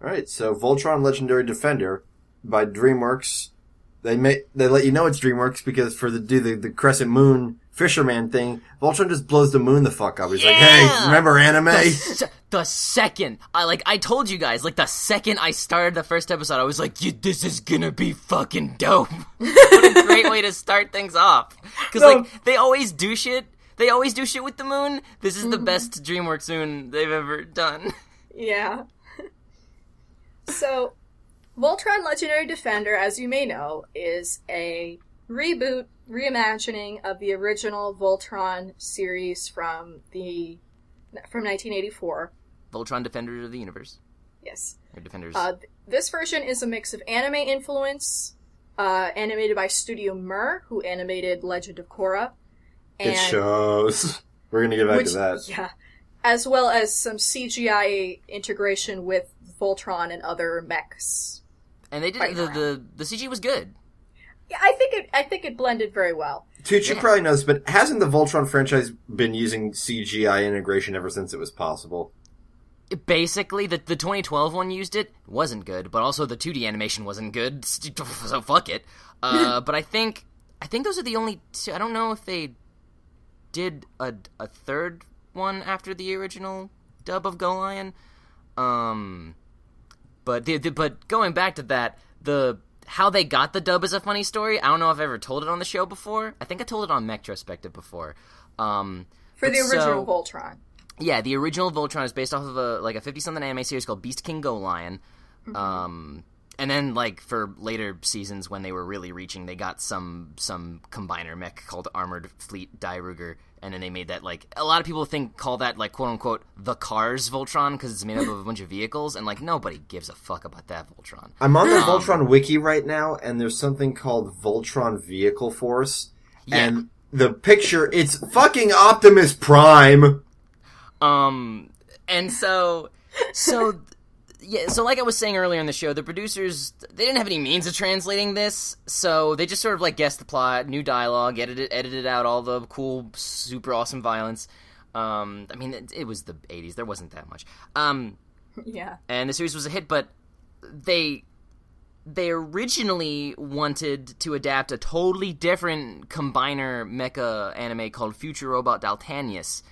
Alright, so Voltron Legendary Defender by DreamWorks. They let you know it's DreamWorks because for the Crescent Moon Fisherman thing, Voltron just blows the moon the fuck up. He's like, hey, remember anime? The second, I told you guys, like, the second I started the first episode, I was like, this is gonna be fucking dope. What a great way to start things off. Because, like, they always do shit. They always do shit with the moon. This is the best DreamWorks moon they've ever done. Yeah. So, Voltron Legendary Defender, as you may know, is a reboot, reimagining of the original Voltron series from 1984. Voltron Defenders of the Universe. Yes. Or Defenders. This version is a mix of anime influence, animated by Studio Mir, who animated Legend of Korra. It shows. We're gonna get back to that. Yeah. As well as some CGI integration with Voltron and other mechs. And they did the CG was good. Yeah, I think it blended very well. Tooch, you probably know this, but hasn't the Voltron franchise been using CGI integration ever since it was possible? Basically, the 2012 one used it. It wasn't good, but also the 2D animation wasn't good, so fuck it. But I think those are the only two. I don't know if they did a third one after the original dub of Go Lion. But going back to that, how they got the dub is a funny story. I don't know if I've ever told it on the show before. I think I told it on Metrospective before. For the original Voltron. Yeah, the original Voltron is based off of a 50-something anime series called Beast King Go Lion. Mm-hmm. And then, like, for later seasons when they were really reaching, they got some combiner mech called Armored Fleet Dairuger, and then they made that, like, a lot of people call that, like, quote-unquote, the Cars Voltron, because it's made up of a bunch of vehicles, and, like, nobody gives a fuck about that Voltron. I'm on the Voltron wiki right now, and there's something called Voltron Vehicle Force, and the picture, it's fucking Optimus Prime! And so like I was saying earlier in the show, the producers, they didn't have any means of translating this, so they just sort of, like, guessed the plot, new dialogue, edited out all the cool, super awesome violence. I mean, it was the 80s, there wasn't that much. Yeah. And the series was a hit, but they originally wanted to adapt a totally different combiner mecha anime called Future Robot Daltanius.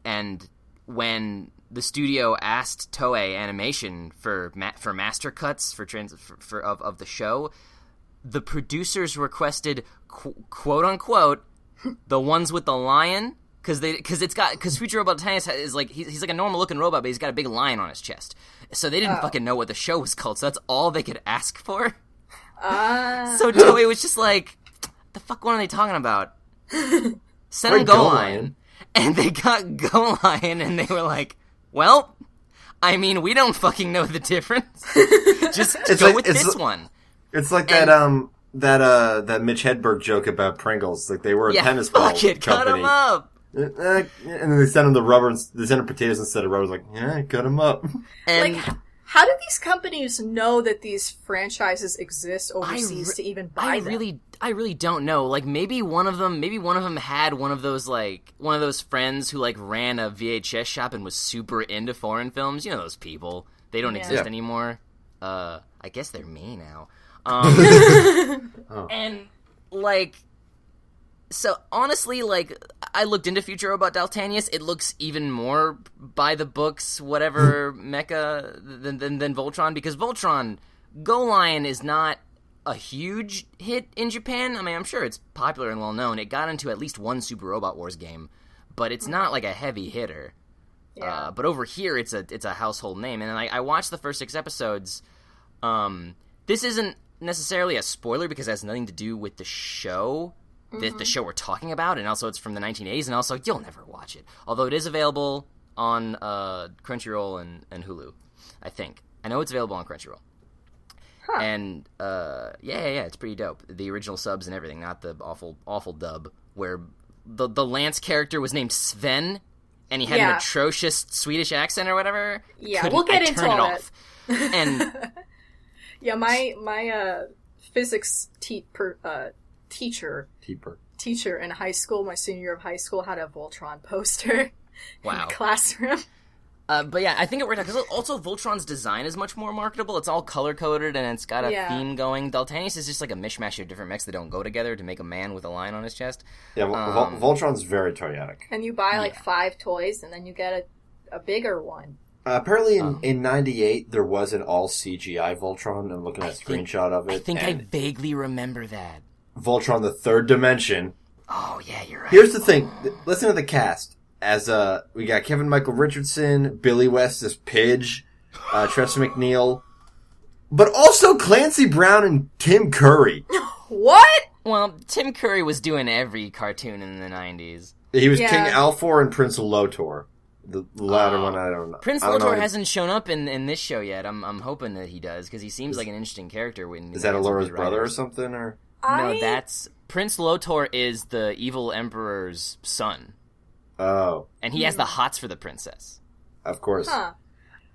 And when the studio asked Toei Animation for master cuts of the show, the producers requested quote unquote the ones with the lion because Future Robot Daltanius is like he's like a normal looking robot, but he's got a big lion on his chest. So they didn't fucking know what the show was called. So that's all they could ask for. So Toei was just like, the fuck, what are they talking about? Send them Go Lion. And they got Go Lion, and they were like, well, I mean, we don't fucking know the difference. Just go with this one. It's like that Mitch Hedberg joke about Pringles. Like, they were a tennis ball company. Cut them up. And then they sent them they sent them potatoes instead of rubbers. Like, yeah, cut them up. And like, how do these companies know that these franchises exist overseas to even buy them? I really don't know. Like, maybe one of them had one of those friends who, like, ran a VHS shop and was super into foreign films. You know those people. They don't exist anymore. I guess they're me now. And, like, so honestly, like, I looked into Future Robot Daltanius. It looks even more by the books, whatever mecha than Voltron, because Voltron Go Lion is not a huge hit in Japan. I mean, I'm sure it's popular and well known. It got into at least one Super Robot Wars game, but it's not like a heavy hitter. Yeah. But over here, it's a household name. And I watched the first 6 episodes. This isn't necessarily a spoiler because it has nothing to do with the show. The show we're talking about, and also it's from the 1980s, and also you'll never watch it. Although it is available on Crunchyroll and Hulu, I think. I know it's available on Crunchyroll. Huh. And it's pretty dope. The original subs and everything, not the awful dub where the Lance character was named Sven, and he had an atrocious Swedish accent or whatever. Yeah, we'll get into all that. And yeah, my physics teacher in high school, my senior year of high school, had a Voltron poster in the classroom. But yeah, I think it worked out, because also Voltron's design is much more marketable. It's all color-coded, and it's got a theme going. Daltanius is just like a mishmash of different mechs that don't go together to make a man with a lion on his chest. Yeah, Voltron's very toyetic. And you buy, 5 toys, and then you get a bigger one. Apparently in 98, there was an all-CGI Voltron. I'm looking at a screenshot of it. I think I vaguely remember that. Voltron, the third dimension. Oh, yeah, you're right. Here's the thing. Listen to the cast. As we got Kevin Michael Richardson, Billy West as Pidge, Tressa McNeil, but also Clancy Brown and Tim Curry. What? Well, Tim Curry was doing every cartoon in the 90s. He was King Alfor and Prince Lotor. The latter one, I don't know. Prince Lotor hasn't shown up in this show yet. I'm hoping that he does, because he seems like an interesting character. Is that Alora's brother or something? Or no, that's Prince Lotor is the evil emperor's son. Oh. And he has the hots for the princess. Of course. Huh.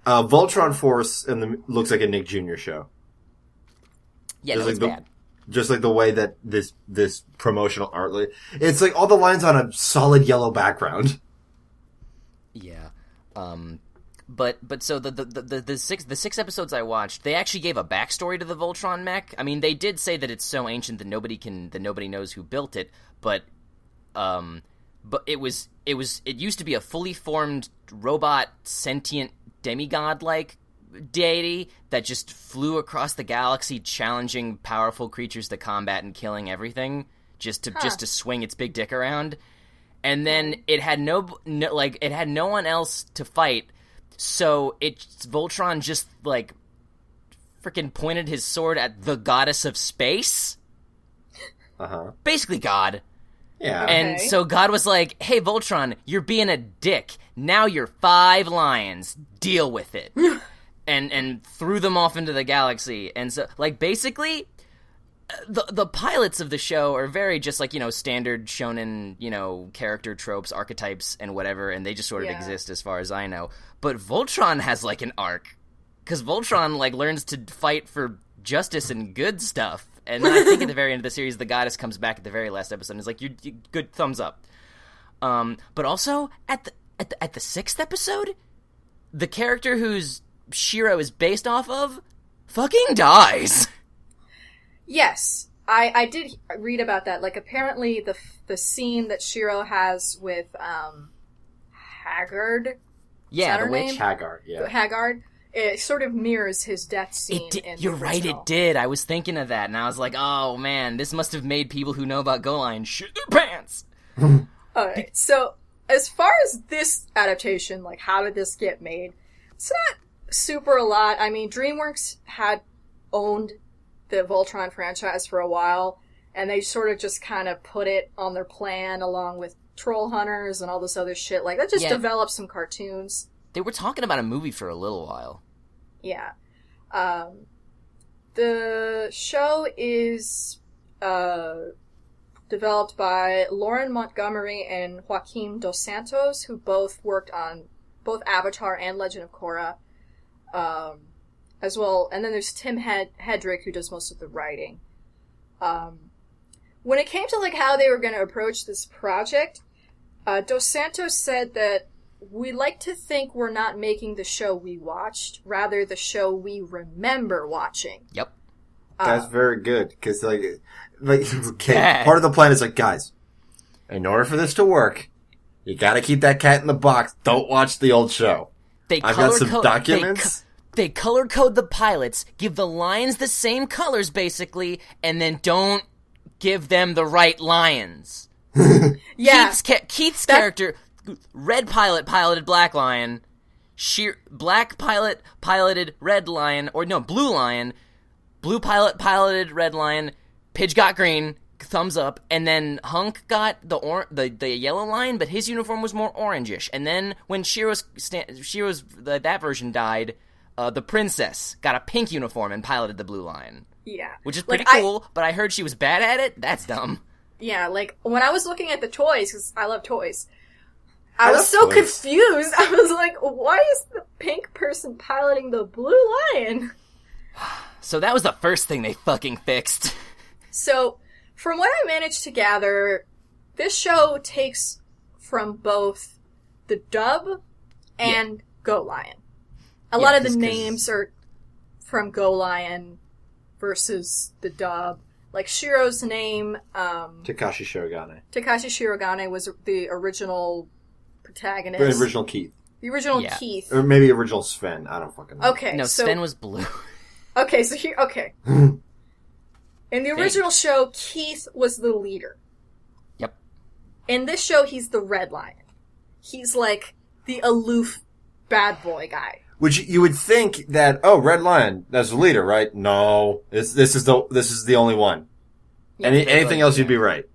Voltron Force looks like a Nick Jr. show. Yeah, no, it's bad. Just like the way that this promotional art... It's like all the lines on a solid yellow background. Yeah. But so the 6 episodes I watched, they actually gave a backstory to the Voltron mech. I mean, they did say that it's so ancient that nobody knows who built it, but it used to be a fully formed robot sentient demigod like deity that just flew across the galaxy, challenging powerful creatures to combat and killing everything just to swing its big dick around. And then it had no one else to fight, so Voltron just freaking pointed his sword at the goddess of space. Basically God. Yeah. And so God was like, "Hey Voltron, you're being a dick. Now you're 5 lions. Deal with it." and threw them off into the galaxy. And so basically the pilots of the show are very just standard shonen, character tropes, archetypes and whatever, and they just sort of exist as far as I know. But Voltron has an arc, cuz Voltron learns to fight for justice and good stuff. And then I think at the very end of the series, the goddess comes back at the very last episode and is like, "You good, thumbs up." But also at the 6th episode, the character whose Shiro is based off of fucking dies. Yes, I did read about that. Apparently the scene that Shiro has with Haggard. Yeah, the witch. Haggard. Yeah, Haggard. It sort of mirrors his death scene. You're right, it did. I was thinking of that, and I was like, oh man, this must have made people who know about Go Line shit their pants. Alright, so as far as this adaptation, how did this get made? It's not super a lot. I mean, DreamWorks had owned the Voltron franchise for a while, and they sort of just kind of put it on their plan along with Troll Hunters and all this other shit. That just developed some cartoons. They were talking about a movie for a little while. Yeah. The show is developed by Lauren Montgomery and Joaquim Dos Santos, who both worked on both Avatar and Legend of Korra, as well. And then there's Tim Hedrick, who does most of the writing. When it came to how they were going to approach this project, Dos Santos said that we like to think we're not making the show we watched, rather the show we remember watching. Yep. That's very good, because, part of the plan is, guys, in order for this to work, you gotta keep that cat in the box. Don't watch the old show. I've got some documents. They color code the pilots, give the lions the same colors, basically, and then don't give them the right lions. Yeah. Keith's character... Red pilot piloted black lion, black pilot piloted red lion, or no, blue lion, blue pilot piloted red lion, Pidge got green, thumbs up, and then Hunk got the yellow lion, but his uniform was more orangish. And then when Shiro's that version died, the princess got a pink uniform and piloted the blue lion. Yeah. Which is pretty cool, but I heard she was bad at it? That's dumb. Yeah, when I was looking at the toys, because I love toys, I was so confused. I was like, why is the pink person piloting the blue lion? So that was the first thing they fucking fixed. So, from what I managed to gather, this show takes from both the dub and Go Lion. A lot of the 'cause names are from Go Lion versus the dub. Like Shiro's name, Takashi Shirogane was the original protagonist. The original Keith. The original Keith. Or maybe original Sven. I don't fucking know. Okay, No, so... Sven was blue. Okay, so here... Okay. In the original show, Keith was the leader. Yep. In this show, he's the Red Lion. He's like the aloof bad boy guy. Which you would think that, oh, Red Lion, that's the leader, right? No. This is the only one. Yeah, Anything else, you'd be right.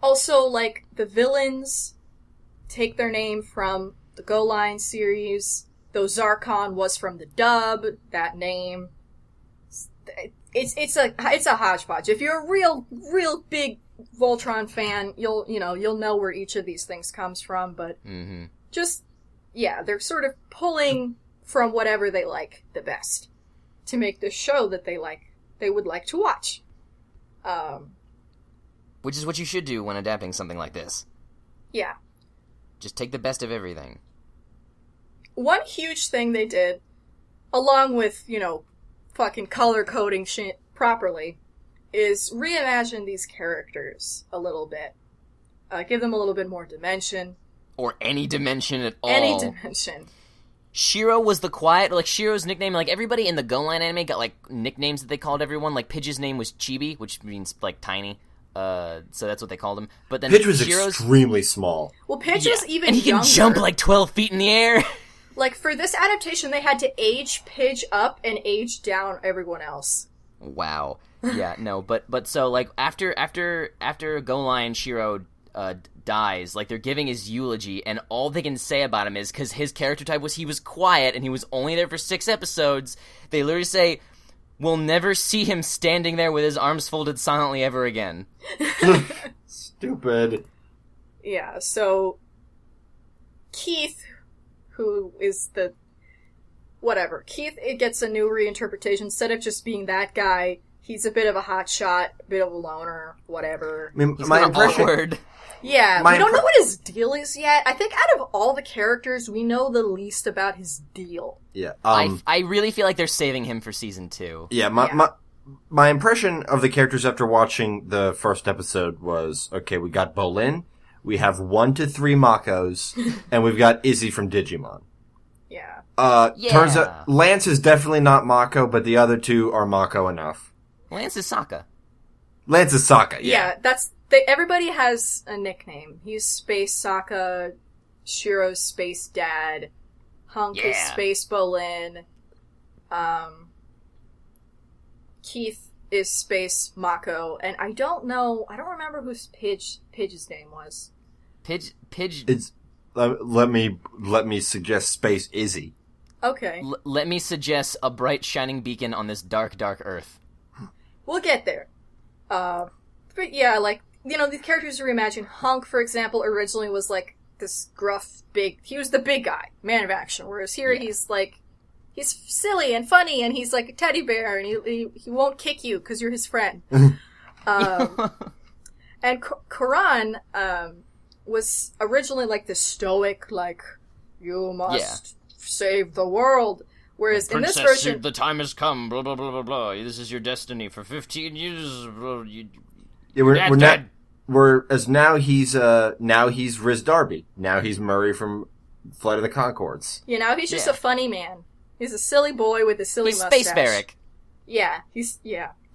Also, like, the villains take their name from the Go Line series. Though Zarkon was from the dub, that name. It's a hodgepodge. If you're a real big Voltron fan, you'll know where each of these things comes from, but just, yeah, they're sort of pulling from whatever they like the best to make this show that they would like to watch. Which is what you should do when adapting something like this. Yeah. Just take the best of everything. One huge thing they did, along with, fucking color coding shit properly, is reimagine these characters a little bit. Give them a little bit more dimension. Or any dimension at all. Any dimension. Shiro was the quiet, like, Shiro's nickname, like, everybody in the Go Line anime got, like, nicknames that they called everyone. Like, Pidge's name was Chibi, which means, like, tiny. So that's what they called him. But then Pidge was Shiro's... extremely small. Well, Pidge was even and he younger. can jump, like, 12 feet in the air. Like, for this adaptation, they had to age Pidge up and age down everyone else. Wow. Yeah, no, but so, like, after Go Line Shiro dies, like, they're giving his eulogy, and all they can say about him is, because his character type was he was quiet, and he was only there for 6 episodes, they literally say, we'll never see him standing there with his arms folded silently ever again. Stupid. Yeah, so Keith, who is the... Whatever. Keith, it gets a new reinterpretation. Instead of just being that guy, he's a bit of a hotshot, a bit of a loner, whatever. I mean, He's my not impression... awkward. Yeah, we don't know what his deal is yet. I think out of all the characters, we know the least about his deal. Yeah. I really feel like they're saving him for season 2. Yeah, my impression of the characters after watching the first episode was, okay, we got Bolin, we have 1 to 3 Makos, and we've got Izzy from Digimon. Yeah. Turns out Lance is definitely not Mako, but the other 2 are Mako enough. Lance is Sokka. Lance is Sokka, Yeah, everybody has a nickname. He's Space Sokka, Shiro's Space Dad, Hunk is Space Bolin, Keith is Space Mako, and I don't remember who Pidge's name was. Pidge. It's let me suggest Space Izzy. Okay. Let me suggest a bright shining beacon on this dark, dark earth. We'll get there. But yeah, like, these characters reimagine. Hunk, for example, originally was like this gruff, he was the big guy, man of action, whereas here he's like, he's silly and funny, and he's like a teddy bear, and he won't kick you because you're his friend. And Karan was originally like the stoic, like, you must save the world. Whereas in this version, the time has come. Blah blah blah blah blah. This is your destiny for 15 years. Now he's Riz Darby. Now he's Murray from Flight of the Conchords. now he's just a funny man. He's a silly boy with a silly mustache. Space Varric. Yeah,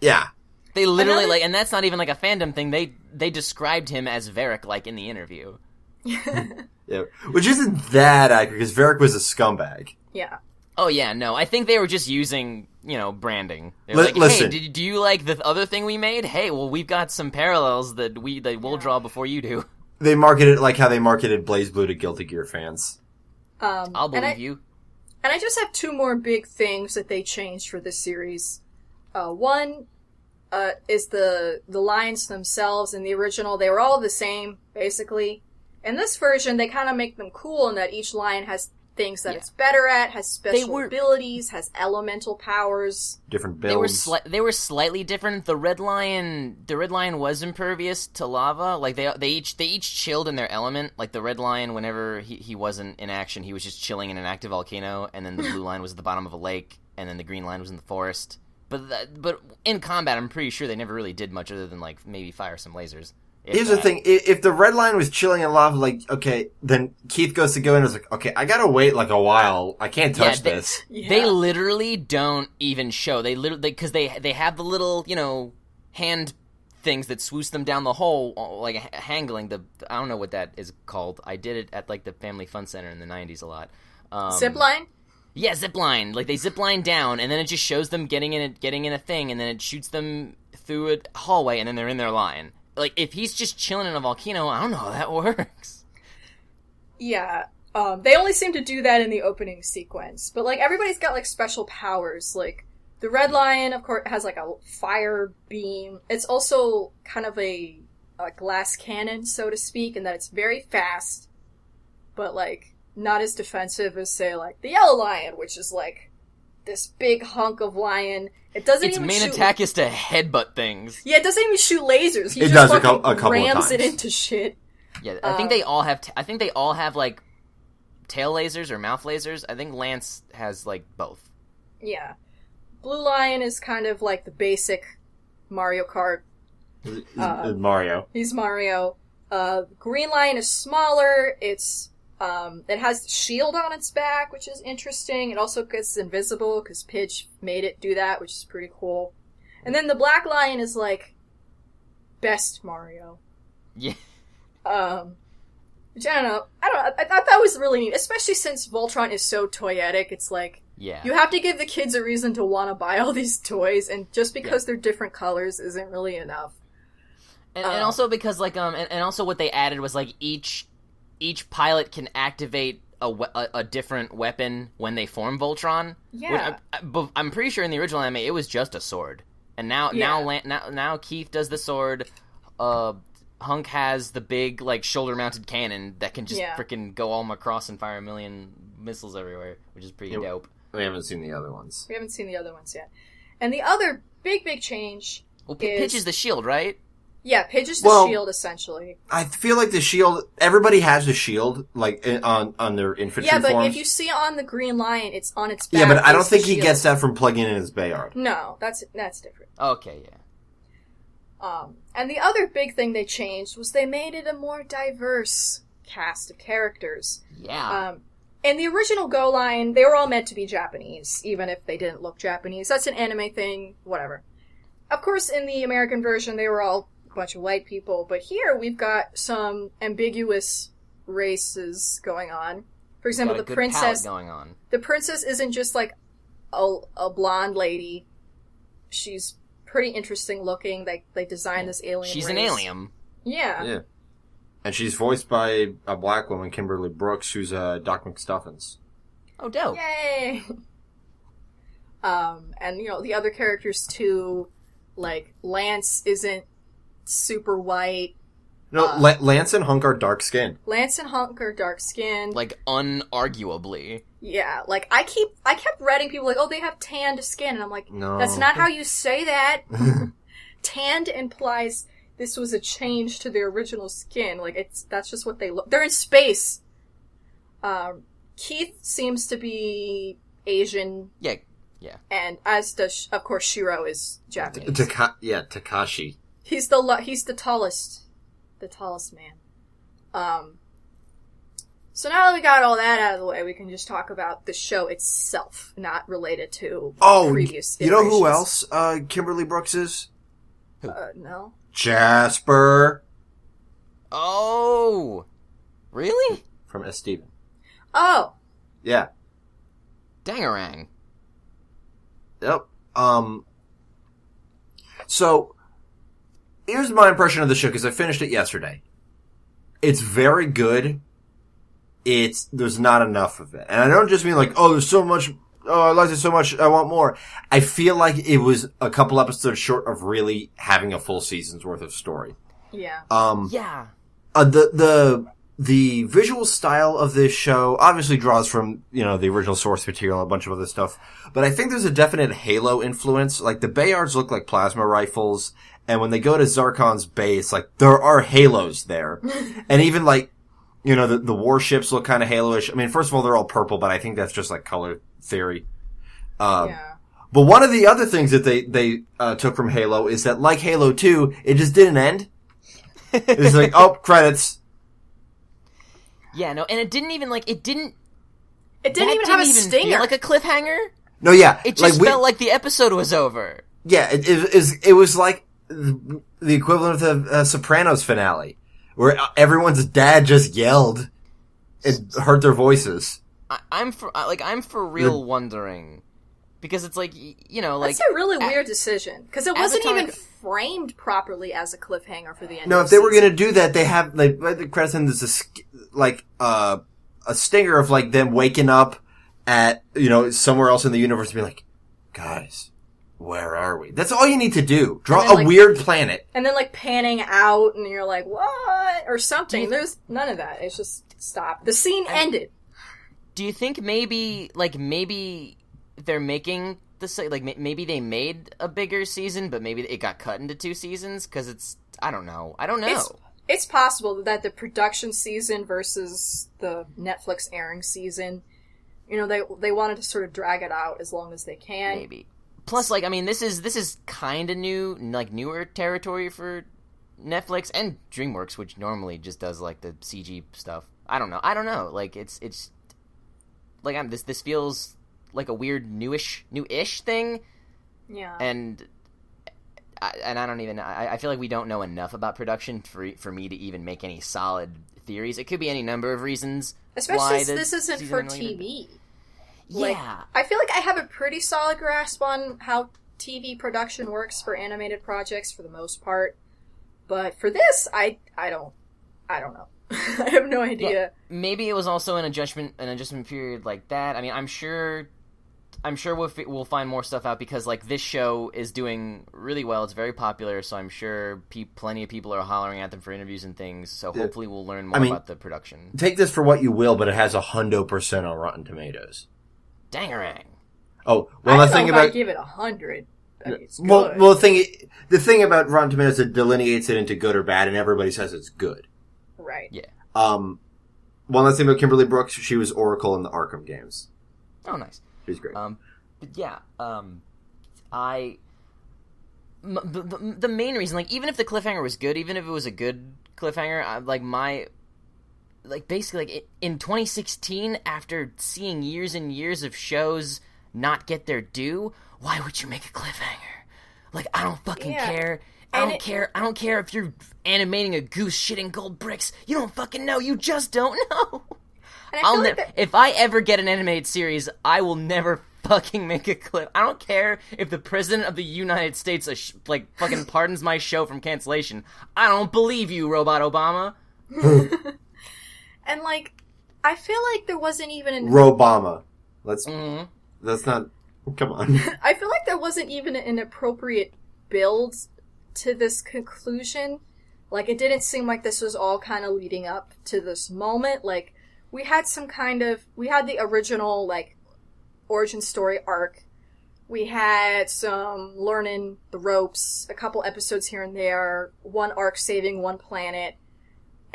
Yeah. They literally and that's not even like a fandom thing. They described him as Varric, like in the interview. Yeah, which isn't that accurate because Varric was a scumbag. Yeah. Oh yeah, no. I think they were just using, branding. They were like, listen. Hey, do you like the other thing we made? Hey, well, we've got some parallels that we'll draw before you do. They marketed it like how they marketed Blaze Blue to Guilty Gear fans. I'll believe you. And I just have 2 more big things that they changed for this series. One is the lines themselves. In the original, they were all the same, basically. In this version, they kind of make them cool in that each line has things that it's better at, has special abilities, has elemental powers. Different builds. They were slightly different. The Red Lion was impervious to lava. Like they each chilled in their element. Like the Red Lion, whenever he wasn't in action, he was just chilling in an active volcano, and then the Blue Lion was at the bottom of a lake, and then the Green Lion was in the forest. But in combat, I'm pretty sure they never really did much other than like maybe fire some lasers. Here's the thing: if the Red Lion was chilling in lava, like okay, then Keith goes to go in and is like, okay, I gotta wait like a while. I can't touch this. Yeah. They literally don't even show. They literally because they have the little hand things that swoosh them down the hole like hangling. I don't know what that is called. I did it at like the Family Fun Center in the '90s a lot. Zipline. Yeah, zipline. Like they zipline down, and then it just shows them getting in a thing, and then it shoots them through a hallway, and then they're in their line. Like, if he's just chilling in a volcano, I don't know how that works. Yeah, they only seem to do that in the opening sequence. But, like, everybody's got, like, special powers. Like, the Red Lion, of course, has, like, a fire beam. It's also kind of a glass cannon, so to speak, in that it's very fast, but, like, not as defensive as, say, like, the Yellow Lion, which is, like, this big hunk of lion. Its main attack is to headbutt things. Yeah, it doesn't even shoot lasers. He it just does a couple of rams times. it into shit. Yeah, I think they all have. I think they all have like tail lasers or mouth lasers. I think Lance has like both. Yeah, Blue Lion is kind of like the basic Mario Kart. Mario. He's Mario. Green Lion is smaller. It has shield on its back, which is interesting. It also gets invisible, because Pidge made it do that, which is pretty cool. And then the Black Lion is, like, best Mario. Yeah. Which, I don't know. I thought that was really neat, especially since Voltron is so toyetic. It's like, you have to give the kids a reason to want to buy all these toys, and just because they're different colors isn't really enough. And also because, like, and also what they added was, like, each pilot can activate a different weapon when they form Voltron. Yeah. I'm pretty sure in the original anime it was just a sword, and now Keith does the sword. Hunk has the big like shoulder-mounted cannon that can just freaking go all across and fire a million missiles everywhere, which is pretty dope. We haven't seen the other ones. We haven't seen the other ones yet. And the other big change. Well, Pidge is the shield, right? Yeah, Pidge is the shield, essentially. I feel like the shield, everybody has a shield, like, on their infantry forms. Yeah, but if you see on the Green Lion, it's on its back. Yeah, but I don't think he gets that from plugging in his Bayard. No, that's different. Okay, yeah. And the other big thing they changed was they made it a more diverse cast of characters. Yeah. In the original Go Line, they were all meant to be Japanese, even if they didn't look Japanese. That's an anime thing, whatever. Of course, in the American version, they were all bunch of white people, but here we've got some ambiguous races going on. For example, the princess going on. The princess isn't just like a blonde lady. She's pretty interesting looking. They designed this alien She's race. An alien. Yeah. And she's voiced by a black woman, Kimberly Brooks, who's Doc McStuffins. Oh, dope. Yay! And the other characters too, like Lance isn't super white. No, Lance and Hunk are dark-skinned. Lance and Hunk are dark-skinned. Like, unarguably. Yeah, like, I kept reading people like, oh, they have tanned skin, and I'm like, no. That's not how you say that. Tanned implies this was a change to their original skin. Like, that's just what they look. They're in space. Keith seems to be Asian. Yeah. And as does, of course, Shiro is Japanese. Takashi. He's the tallest man. So now that we got all that out of the way, we can just talk about the show itself, not related to previous iterations. You know who else Kimberly Brooks is? No. Jasper. Oh, really? From S. Steven. Oh. Yeah. Dangarang. Yep. So, here's my impression of the show, because I finished it yesterday. It's very good. There's not enough of it. And I don't just mean like, oh, there's so much, I liked it so much, I want more. I feel like it was a couple episodes short of really having a full season's worth of story. Yeah. Yeah. the visual style of this show obviously draws from, the original source material and a bunch of other stuff. But I think there's a definite Halo influence. Like, the Bayards look like plasma rifles. And when they go to Zarkon's base, like, there are halos there. And even, like, the warships look kind of Halo-ish. I mean, first of all, they're all purple, but I think that's just, like, color theory. Yeah. But one of the other things that they took from Halo is that, like Halo 2, it just didn't end. It's like, oh, credits. Yeah, no, and it didn't even, like, It didn't even have a stinger. Feel like a cliffhanger. No, yeah. It just felt like the episode was over. Yeah, it was like the equivalent of the Sopranos finale, where everyone's dad just yelled and hurt their voices. I'm for real wondering, because it's like, That's a really weird decision, because it wasn't even framed properly as a cliffhanger for the end. No, if they were going to do that, they have like the credits end is a stinger of like them waking up at somewhere else in the universe and be like, guys, where are we? That's all you need to do. Draw a weird planet. And then, like, panning out, and you're like, what? Or something. There's none of that. It's just, stop. The scene ended. Do you think maybe they're making maybe they made a bigger season, but maybe it got cut into 2 seasons? Because I don't know. It's possible that the production season versus the Netflix airing season, they wanted to sort of drag it out as long as they can. Maybe. Plus, like, I mean, this is kind of new, like, newer territory for Netflix and DreamWorks, which normally just does, like, the CG stuff. I don't know. Like, it's like, this feels like a weird newish thing. Yeah. And I don't even, I feel like we don't know enough about production for me to even make any solid theories. It could be any number of reasons. Especially since this isn't for TV. Like, yeah. I feel like I have a pretty solid grasp on how TV production works for animated projects for the most part. But for this, I don't know. I have no idea. Yeah, maybe it was also an adjustment period like that. I mean, I'm sure we'll find more stuff out, because, like, this show is doing really well. It's very popular, so I'm sure plenty of people are hollering at them for interviews and things. So hopefully we'll learn more about the production. Take this for what you will, but it has 100% on Rotten Tomatoes. Dangerang. Oh, well, I don't know if I give it 100. It's good. Well, the thing about Rotten Tomatoes, it delineates it into good or bad, and everybody says it's good. Right. Yeah. One last thing about Kimberly Brooks, she was Oracle in the Arkham games. Oh, nice. She's great. But yeah, the main reason, like, even if the cliffhanger was good, even if it was a good cliffhanger, basically, in 2016, after seeing years and years of shows not get their due, why would you make a cliffhanger? Like, I don't fucking care. I don't care if you're animating a goose shitting gold bricks. You don't fucking know. You just don't know. If I ever get an animated series, I will never fucking make a clip. I don't care if the President of the United States fucking pardons my show from cancellation. I don't believe you, Robot Obama. And, like, I feel like there wasn't even an... Robama. That's not... Come on. I feel like there wasn't even an appropriate build to this conclusion. Like, it didn't seem like this was all kind of leading up to this moment. Like, we had the original, like, origin story arc. We had some learning the ropes, a couple episodes here and there, one arc saving one planet.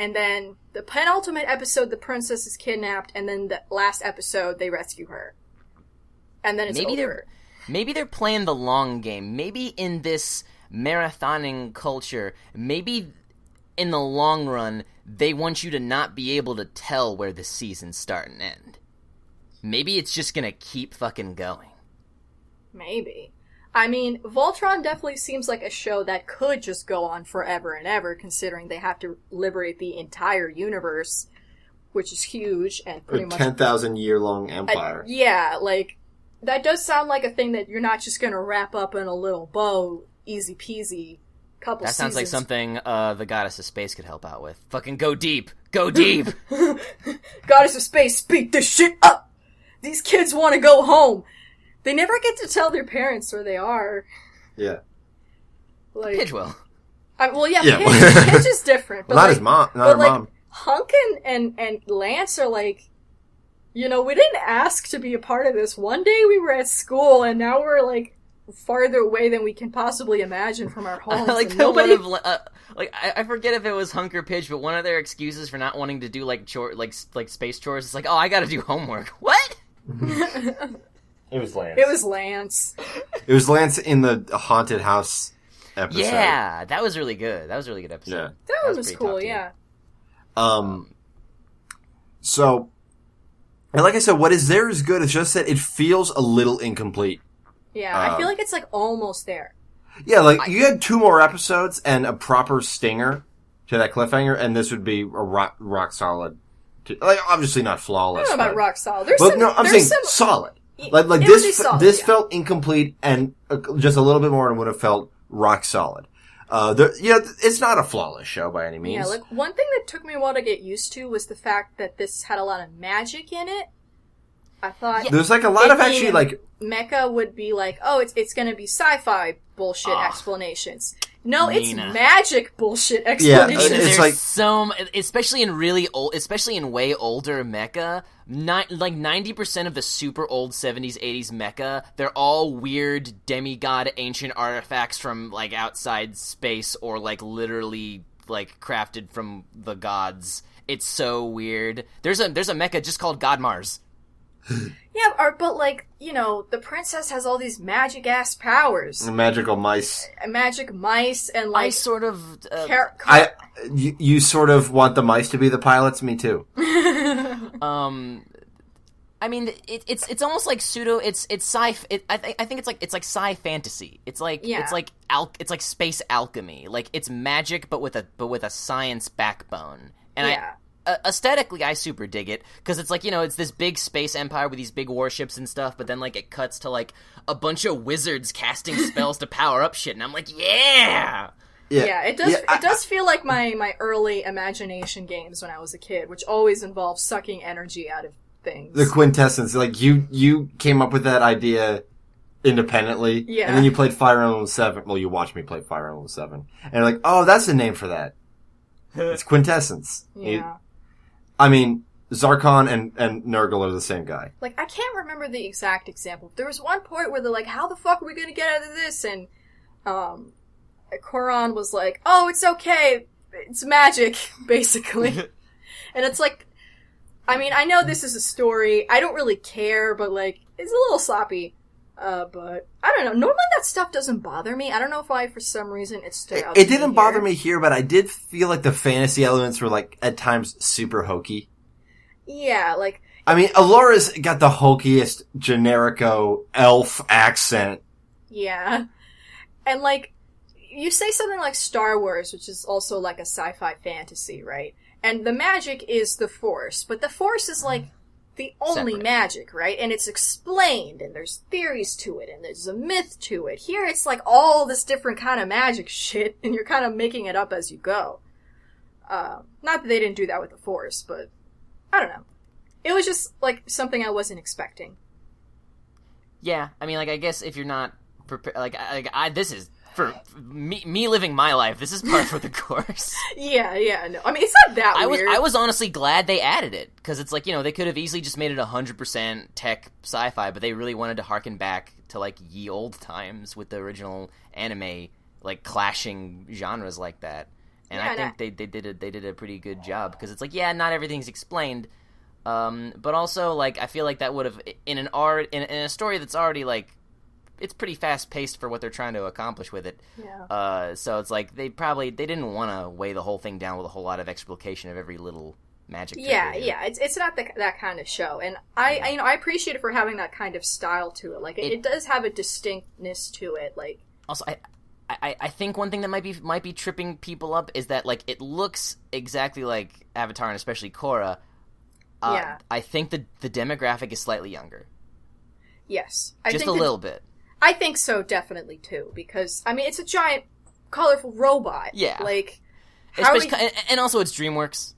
And then the penultimate episode, the princess is kidnapped, and then the last episode, they rescue her. And then it's over. Maybe they're playing the long game. Maybe in this marathoning culture, maybe in the long run, they want you to not be able to tell where the seasons start and end. Maybe it's just gonna keep fucking going. Maybe. I mean, Voltron definitely seems like a show that could just go on forever and ever, considering they have to liberate the entire universe, which is huge and pretty much... 10,000-year-long empire. Yeah, like, that does sound like a thing that you're not just gonna wrap up in a little bow, easy peasy, couple That sounds seasons. like something the Goddess of Space could help out with. Fucking go deep! Go deep! Goddess of Space, speak this shit up! These kids want to go home! They never get to tell their parents where they are. Yeah. Pidge will. Pidge is different. But not his mom. Not her mom. Hunk and Lance are like, we didn't ask to be a part of this. One day we were at school, and now we're like farther away than we can possibly imagine from our homes. Like nobody... I forget if it was Hunk or Pidge, but one of their excuses for not wanting to do like space chores is like, oh, I got to do homework. What? It was Lance. It was Lance. It was Lance in the haunted house episode. Yeah, that was really good. That was a really good episode. Yeah. That one was cool, yeah. So, and like I said, what is there is good. It's just that it feels a little incomplete. Yeah, I feel like it's like almost there. Yeah, like you had 2 more episodes and a proper stinger to that cliffhanger, and this would be a rock solid. Like obviously not flawless. I don't know about rock solid. I'm saying solid. Like this felt incomplete, and just a little bit more, and would have felt rock solid. It's not a flawless show by any means. Yeah, like one thing that took me a while to get used to was the fact that this had a lot of magic in it. I thought there's like a lot of actually like mecha would be like, oh, it's going to be sci-fi bullshit explanations. No, it's magic bullshit explanations. Yeah, it's there's like some, especially in way older mecha. Like 90% of the super old 70s, 80s mecha, they're all weird demigod ancient artifacts from like outside space or like literally like crafted from the gods. It's so weird. There's a mecha just called God Mars. Yeah, but like, the princess has all these magic-ass powers. Magical mice. Magic mice and like... I sort of... You sort of want the mice to be the pilots? Me too. I mean, it's almost like pseudo. It's sci. I think it's like sci fantasy. It's like it's like space alchemy. Like it's magic, but with a science backbone. And aesthetically, I super dig it because it's like it's this big space empire with these big warships and stuff. But then like it cuts to like a bunch of wizards casting spells to power up shit, and I'm like, yeah. Yeah, it does. It does feel like my early imagination games when I was a kid, which always involved sucking energy out of things. The quintessence, like you came up with that idea independently, and then you played Fire Emblem 7. Well, you watched me play Fire Emblem 7, and you're like, oh, that's the name for that. It's quintessence. Yeah. I mean, Zarkon and Nurgle are the same guy. Like, I can't remember the exact example. There was one point where they're like, how the fuck are we gonna get out of this? And Koron was like, oh, it's okay. It's magic, basically. And it's like, I mean, I know this is a story. I don't really care, but like, it's a little sloppy. But I don't know. Normally that stuff doesn't bother me. I don't know why, for some reason, it stood out. It didn't bother me here, but I did feel like the fantasy elements were like at times super hokey. Yeah, like. I mean, Alora's got the hokiest generico elf accent. Yeah, and like, you say something like Star Wars, which is also like a sci-fi fantasy, right? And the magic is the Force, but the Force is like the only magic, right? And it's explained, and there's theories to it, and there's a myth to it. Here it's like all this different kind of magic shit, and you're kind of making it up as you go. Not that they didn't do that with the Force, but I don't know. It was just like something I wasn't expecting. Yeah, I mean, like, I guess if you're not prepared, like this is for me living my life. This is par for the course. Yeah, no. I mean, it's not that weird. I was honestly glad they added it, because it's like, they could have easily just made it 100% tech sci-fi, but they really wanted to harken back to like ye old times with the original anime, like clashing genres like that. And I think they did a pretty good job, because it's like, yeah, not everything's explained, but also like I feel like that would have in a story that's already like, it's pretty fast paced for what they're trying to accomplish with it. Yeah. So it's like they didn't want to weigh the whole thing down with a whole lot of explication of every little magic. Yeah. It's not that kind of show, and I appreciate it for having that kind of style to it. Like it does have a distinctness to it. Like also, I think one thing that might be tripping people up is that like it looks exactly like Avatar, and especially Korra. I think the demographic is slightly younger. Yes, just a little bit. I think so, definitely, too, because, I mean, it's a giant, colorful robot. Yeah. Like, and also it's DreamWorks.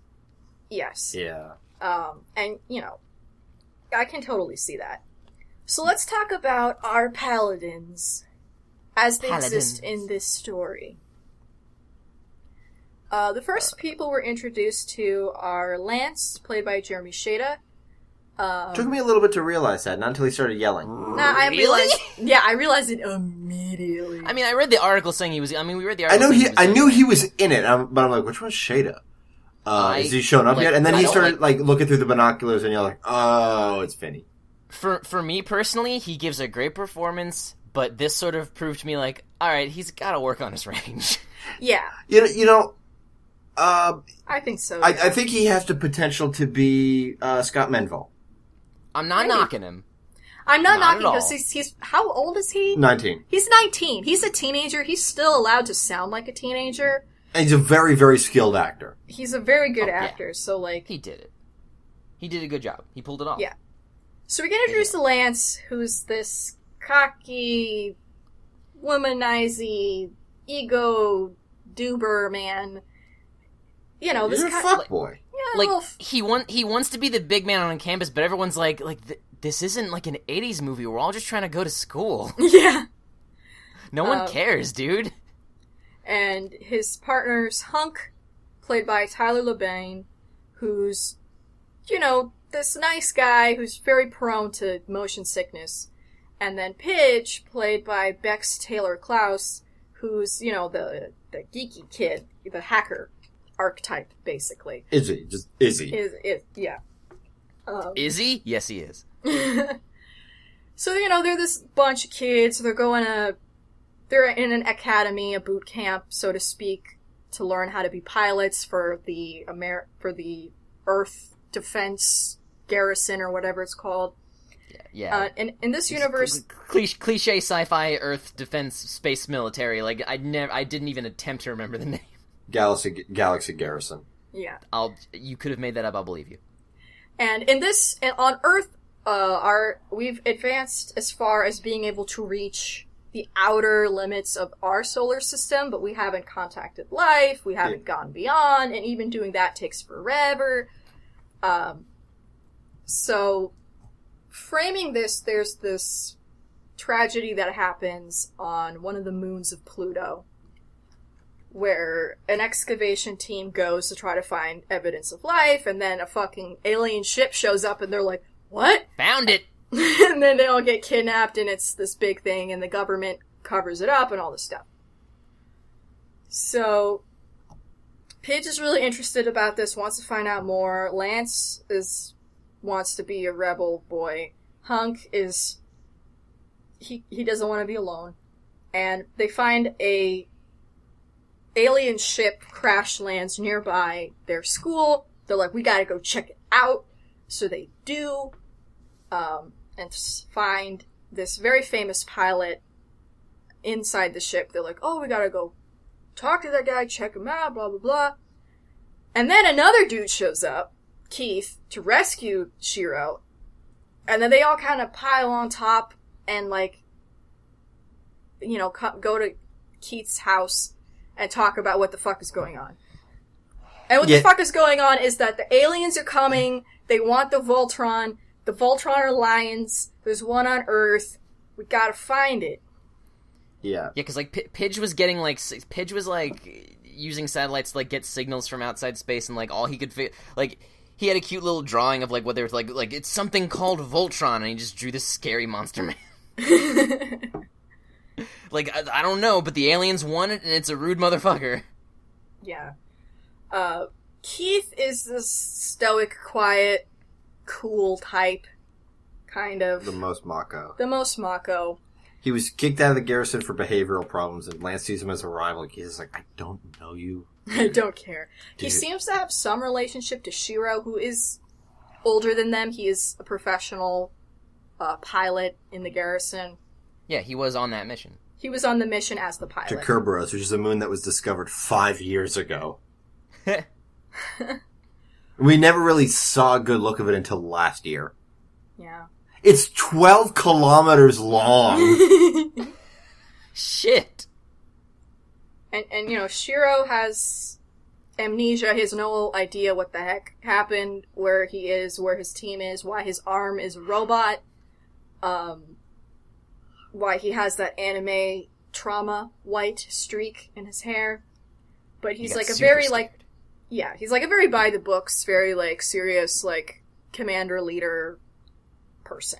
Yes. Yeah. And, I can totally see that. So let's talk about our paladins, as they exist in this story. The first people we're introduced to are Lance, played by Jeremy Shada. Took me a little bit to realize that, not until he started yelling. I realized. Yeah, I realized it immediately. I mean, I read the article saying he was. I mean, we read the article. I knew he was in it, but I'm like, which one's Shada? Is he shown up yet? And then he started looking through the binoculars, and you're like, oh, it's Finney. For me personally, he gives a great performance, but this sort of proved to me like, all right, he's got to work on his range. Yeah. You know. I think so. Yeah. I think he has the potential to be Scott Menville. I'm not knocking him. I'm not knocking because he's how old is he? 19. He's 19. He's a teenager. He's still allowed to sound like a teenager. And he's a very, very skilled actor. He's a very good actor. So like he did it. He did a good job. He pulled it off. Yeah. So we get introduced to Lance, who's this cocky, womanizing, ego doober man. You know, this He's a fuckboy. Yeah, like he wants to be the big man on campus, but everyone's like this isn't like an 80s movie. We're all just trying to go to school. Yeah. No one cares, dude. And his partner's Hunk, played by Tyler Labine, who's, you know, this nice guy who's very prone to motion sickness. And then Pidge, played by Bex Taylor Klaus, who's, you know, the geeky kid, the hacker archetype, basically. Izzy. Just Izzy. Yeah. Is he? Yes, he is. So, you know, they're this bunch of kids. They're in an academy, a boot camp, so to speak, to learn how to be pilots for the Earth Defense Garrison or whatever it's called. Yeah. In this universe, cliche sci-fi Earth Defense Space Military. Like I didn't even attempt to remember the name. Galaxy Garrison. Yeah. You could have made that up. I'll believe you. And on Earth, we've advanced as far as being able to reach the outer limits of our solar system, but we haven't contacted life, we haven't gone beyond, and even doing that takes forever. So, framing this, there's this tragedy that happens on one of the moons of Pluto, where an excavation team goes to try to find evidence of life, and then a fucking alien ship shows up, and they're like, what? Found it! And then they all get kidnapped, and it's this big thing, and the government covers it up, and all this stuff. So, Pidge is really interested about this, wants to find out more. Lance wants to be a rebel boy. Hunk is... He doesn't want to be alone. And they find a alien ship crash lands nearby their school. They're like, we gotta go check it out. So they do. And find this very famous pilot inside the ship. They're like, oh, we gotta go talk to that guy, check him out, blah, blah, blah. And then another dude shows up, Keith, to rescue Shiro. And then they all kind of pile on top and, like, you know, go to Keith's house and talk about what the fuck is going on. And what the fuck is going on is that the aliens are coming, they want the Voltron. The Voltron are lions. There's one on Earth. We gotta find it. Yeah. Yeah, because, like, Pidge was getting, like... Pidge was, like, using satellites to, like, get signals from outside space, and, like, all he could... Like, he had a cute little drawing of, like, what they were, like, it's something called Voltron, and he just drew this scary monster man. Like, I don't know, but the aliens want it, and it's a rude motherfucker. Yeah. Keith is this stoic, quiet... cool type, kind of. The most Mako. He was kicked out of the garrison for behavioral problems, and Lance sees him as a rival. He's just like, I don't know you. I don't care. He seems to have some relationship to Shiro, who is older than them. He is a professional pilot in the garrison. Yeah, he was on that mission. He was on the mission as the pilot. To Kerberos, which is a moon that was discovered 5 years ago. We never really saw a good look of it until last year. Yeah. It's 12 kilometers long. Shit. And you know, Shiro has amnesia. He has no idea what the heck happened, where he is, where his team is, why his arm is a robot, why he has that anime trauma white streak in his hair. but he's got like a super very scared. like, yeah, he's like a very by the books, very like serious like commander leader person.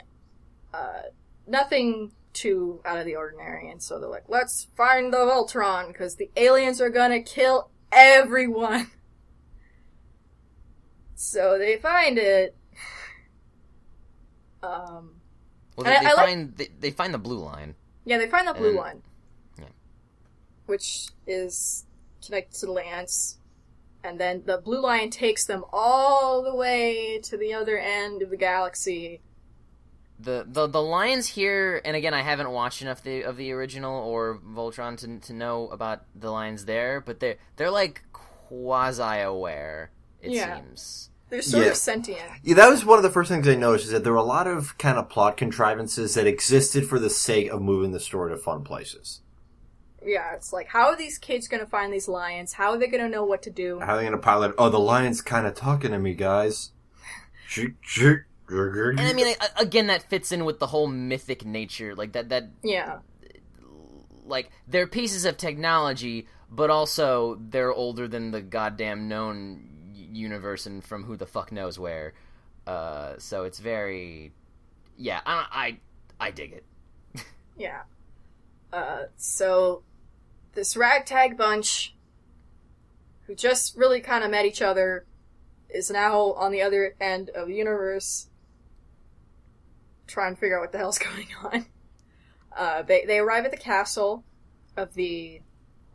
Nothing too out of the ordinary, and so they're like, let's find the Voltron because the aliens are gonna kill everyone. So they find it. Well, and they find the blue line. Yeah, they find the blue line. Yeah. Which is connected to the Lance. And then the blue line takes them all the way to the other end of the galaxy. The lines here, and again, I haven't watched enough of the original or Voltron to know about the lines there, but they're like quasi-aware, it seems. They're sort of sentient. Yeah, that was one of the first things I noticed, is that there were a lot of kind of plot contrivances that existed for the sake of moving the story to fun places. Yeah, it's like, how are these kids going to find these lions? How are they going to know what to do? How are they going to pilot? Oh, the lion's kind of talking to me, guys. And I mean, again, that fits in with the whole mythic nature, like that. Yeah. Like, they're pieces of technology, but also they're older than the goddamn known universe and from who the fuck knows where. So it's very, yeah, I dig it. Yeah. So this ragtag bunch, who just really kind of met each other, is now on the other end of the universe, trying to figure out what the hell's going on. They arrive at the castle of the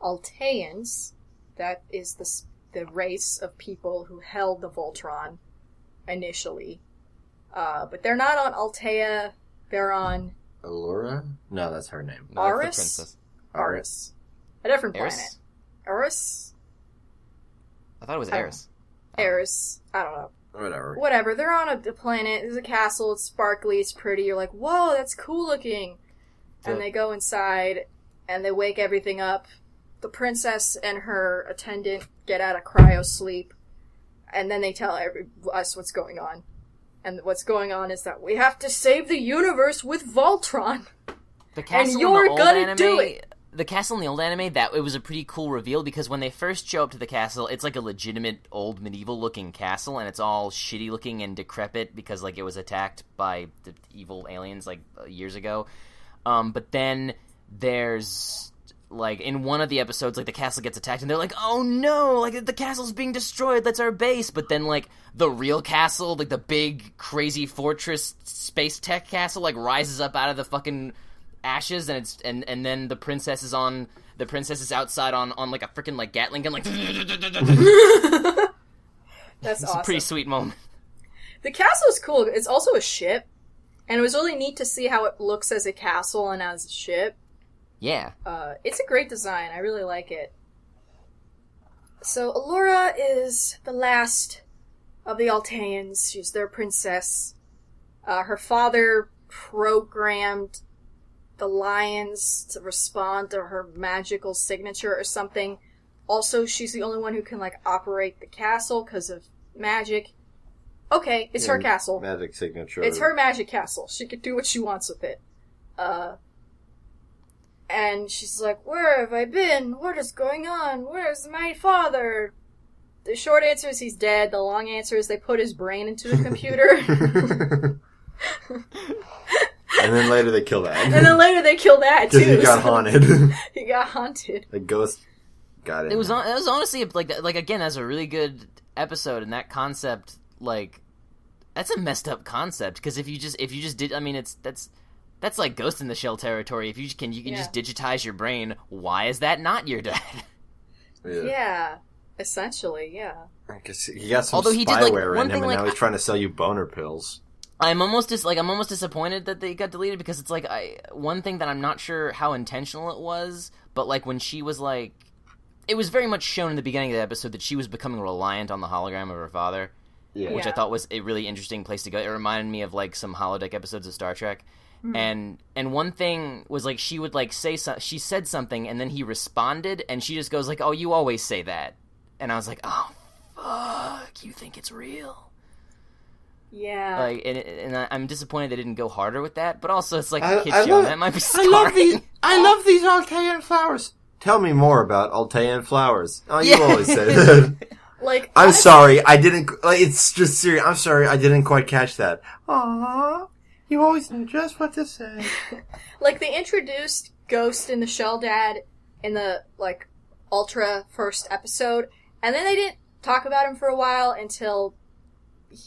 Alteans. That is the race of people who held the Voltron initially. But they're not on Altea, they're on... Allura? No, that's her name. No, that's the Aris? princess. Aris. A different Eris? planet. Aris? I thought it was I don't Eris. Eris. I don't know. Whatever. They're on a planet. There's a castle. It's sparkly. It's pretty. You're like, whoa, that's cool looking. And they go inside, and they wake everything up. The princess and her attendant get out of cryo sleep, and then they tell us what's going on. And what's going on is that we have to save the universe with Voltron. The castle And you're in the old gonna anime, do it. The castle in the old anime, it was a pretty cool reveal because when they first show up to the castle, it's like a legitimate old medieval looking castle, and it's all shitty looking and decrepit because like it was attacked by the evil aliens like years ago. But then there's like in one of the episodes, like the castle gets attacked, and they're like, "Oh no! Like the castle's being destroyed. That's our base." But then like the real castle, like the big crazy fortress space tech castle, like rises up out of the fucking ashes, and it's and then the princess is outside on like a freaking like Gatling gun, like. That's It's awesome. a pretty sweet moment. The castle is cool. It's also a ship, and it was really neat to see how it looks as a castle and as a ship. Yeah. It's a great design. I really like it. So Allura is the last of the Alteans. She's their princess. Her father programmed the lions to respond to her magical signature or something. Also, she's the only one who can, like, operate the castle because of magic. Okay, it's her castle. Magic signature. It's her magic castle. She can do what she wants with it. And she's like, where have I been? What is going on? Where's my father? The short answer is he's dead. The long answer is they put his brain into the computer. And then later they kill that. And then later they kill that, too. Because he got haunted. He got haunted. The ghost got it. It was honestly like again, that's a really good episode, and that concept, like, that's a messed up concept because if you just did, I mean, that's like Ghost in the Shell territory. If you can just digitize your brain, why is that not your dad? Yeah, essentially, yeah. I guess he got some Although he did, like, spyware one in him, thing, and like, now he's trying to sell you boner pills. I'm almost disappointed that they got deleted because it's like one thing that I'm not sure how intentional it was, but like when she was like, it was very much shown in the beginning of the episode that she was becoming reliant on the hologram of her father, which I thought was a really interesting place to go. It reminded me of like some holodeck episodes of Star Trek, and one thing was like she would like she said something and then he responded and she just goes like, "Oh, you always say that," and I was like, "Oh, fuck, you think it's real?" Yeah. Like, and I'm disappointed they didn't go harder with that, but also it's like a kid I show, love- and that might be scarring. I love these Altean flowers. Tell me more about Altean flowers. Oh, you Yeah. always say that. Like, I'm honestly, sorry, I didn't, like, it's just serious. I'm sorry, I didn't quite catch that. Aww, you always knew just what to say. Like, they introduced Ghost and the Shell Dad in the, like, Ultra first episode, and then they didn't talk about him for a while until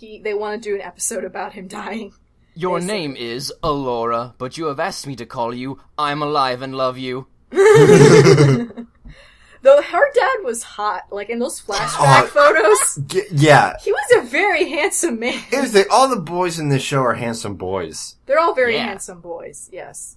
they want to do an episode about him dying. Your Basically. name is Alora, but you have asked me to call you I'm Alive and Love You. Though her dad was hot, like in those flashback photos. Yeah. He was a very handsome man. It was all the boys in this show are handsome boys. They're all very Yeah. handsome boys, yes.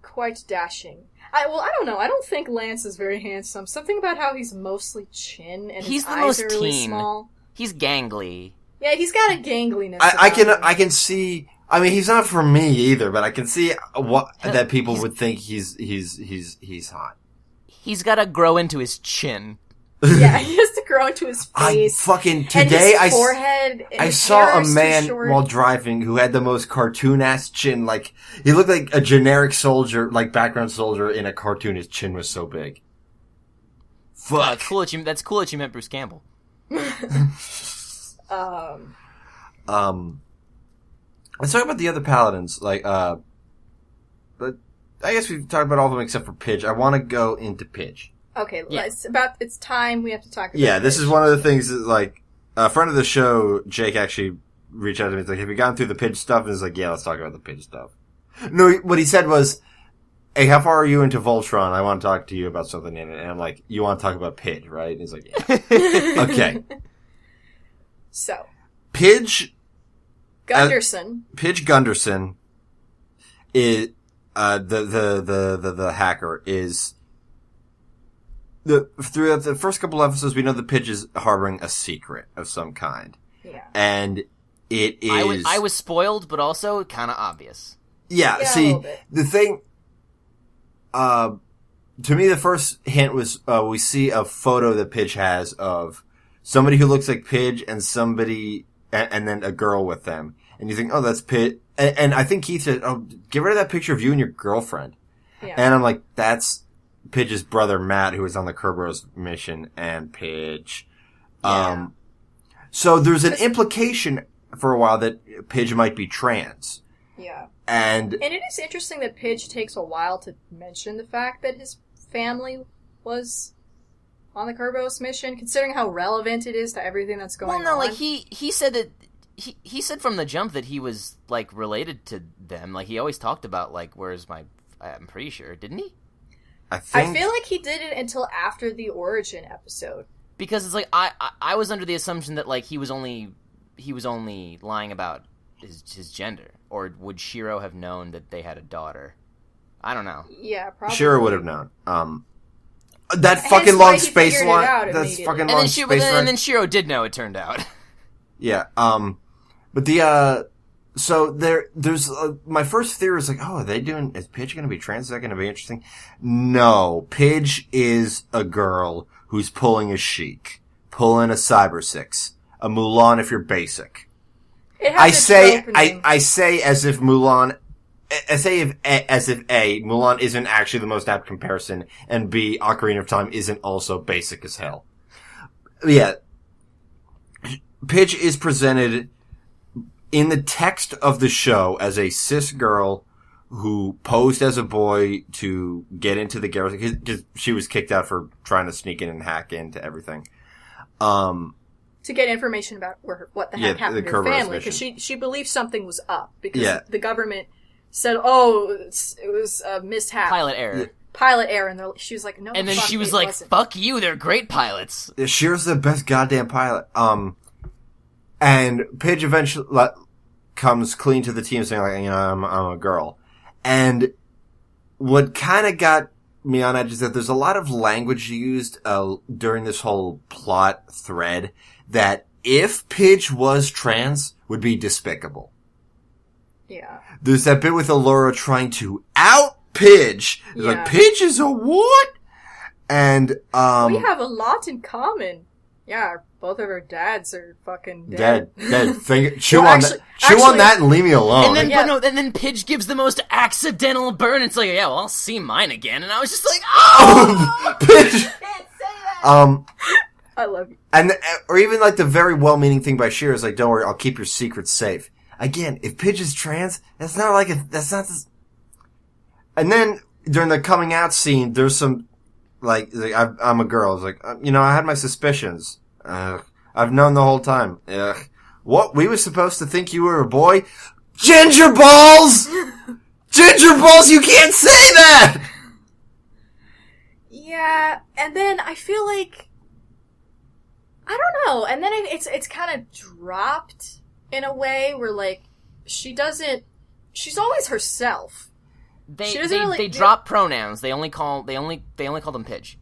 Quite dashing. I don't know. I don't think Lance is very handsome. Something about how he's mostly chin and He's his the eyes most are really teen. small. He's gangly. Yeah, he's got a gangliness. I about him. can see. I mean, he's not for me either, but I can see that people would think he's hot. He's gotta grow into his chin. Yeah, he has to grow into his face. Today and his forehead. And I his saw hair a is too man short. while driving who had the most cartoon ass chin. Like he looked like a generic soldier, like background soldier in a cartoon. His chin was so big. Fuck. That's cool that you meant Bruce Campbell. Let's talk about the other paladins. But I guess we've talked about all of them except for Pidge. I want to go into Pidge. Okay, Yeah. it's time we have to talk about Yeah, this Pidge. is one of the things that, like, a friend of the show, Jake, actually reached out to me. He's like, have you gone through the Pidge stuff? And he's like, yeah, let's talk about the Pidge stuff. No, what he said was, hey, how far are you into Voltron? I want to talk to you about something in it. And I'm like, you want to talk about Pidge, right? And he's like, yeah. Okay. So, Pidge Gunderson. is, the hacker is, throughout the first couple episodes, we know that Pidge is harboring a secret of some kind. Yeah. And it is... I was spoiled, but also kind of obvious. Yeah, Yeah, a see, little bit. the thing... to me, the first hint was, we see a photo that Pidge has of somebody who looks like Pidge and somebody... and then a girl with them. And you think, oh, that's Pidge. And I think Keith said, oh, get rid of that picture of you and your girlfriend. Yeah. And I'm like, that's Pidge's brother, Matt, who was on the Kerberos mission, and Pidge. Yeah. So there's an implication for a while that Pidge might be trans. Yeah. And it is interesting that Pidge takes a while to mention the fact that his family was on the Kerberos mission, considering how relevant it is to everything that's going on. Well, no, like he said that he said from the jump that he was like related to them. Like he always talked about like, where's my? I'm pretty sure, didn't he? I think... I feel like he did it until after the origin episode. Because it's like I was under the assumption that like he was only lying about his gender, or would Shiro have known that they had a daughter? I don't know. Yeah, probably. Shiro would have known. That Hence fucking why long he space figured it line. out That's immediately. fucking And long then, space line. and then Shiro did know. It turned out. Yeah. But the so there's my first theory is like, oh, is Pidge going to be trans? Is that going to be interesting? No, Pidge is a girl who's pulling a Sheik, pulling a Cyber Six, a Mulan if you're basic. It has I a say trope name. I say as if Mulan. I say as if A, Mulan isn't actually the most apt comparison, and B, Ocarina of Time isn't also basic as hell. Yeah. Pidge is presented in the text of the show as a cis girl who posed as a boy to get into the garrison, because she was kicked out for trying to sneak in and hack into everything. To get information about what the heck happened the to her Kerberos family, because mission. she believed something was up, because Yeah. the government said, oh, it was a mishap. Pilot error. Pilot error, and she was like, no, And then fuck, she was it like, wasn't. "Fuck you! They're great pilots." Shiro's the best goddamn pilot. And Pidge eventually comes clean to the team saying like, I'm a girl. And what kind of got me on edge is that there's a lot of language used, during this whole plot thread that if Pidge was trans would be despicable. Yeah. There's that bit with Allura trying to out Pidge. It's Yeah. like, Pidge is a what? And, We have a lot in common. Yeah, both of her dads are fucking Dead. dead. Chew on that and leave me alone. And then, and then Pidge gives the most accidental burn. It's like, yeah, well, I'll see mine again. And I was just like, oh! Pidge! Can't say that! I love you. Or even like the very well-meaning thing by Sheer is like, don't worry, I'll keep your secrets safe. Again, if Pidge is trans, that's not this. And then, during the coming out scene, there's some, I'm a girl. It's like, I had my suspicions. I've known the whole time. What? We were supposed to think you were a boy? Ginger balls! Ginger balls, you can't say that! Yeah, and then I feel like, I don't know, and then it's kind of dropped in a way where, like, she's always herself. They drop pronouns. They only call them Pidge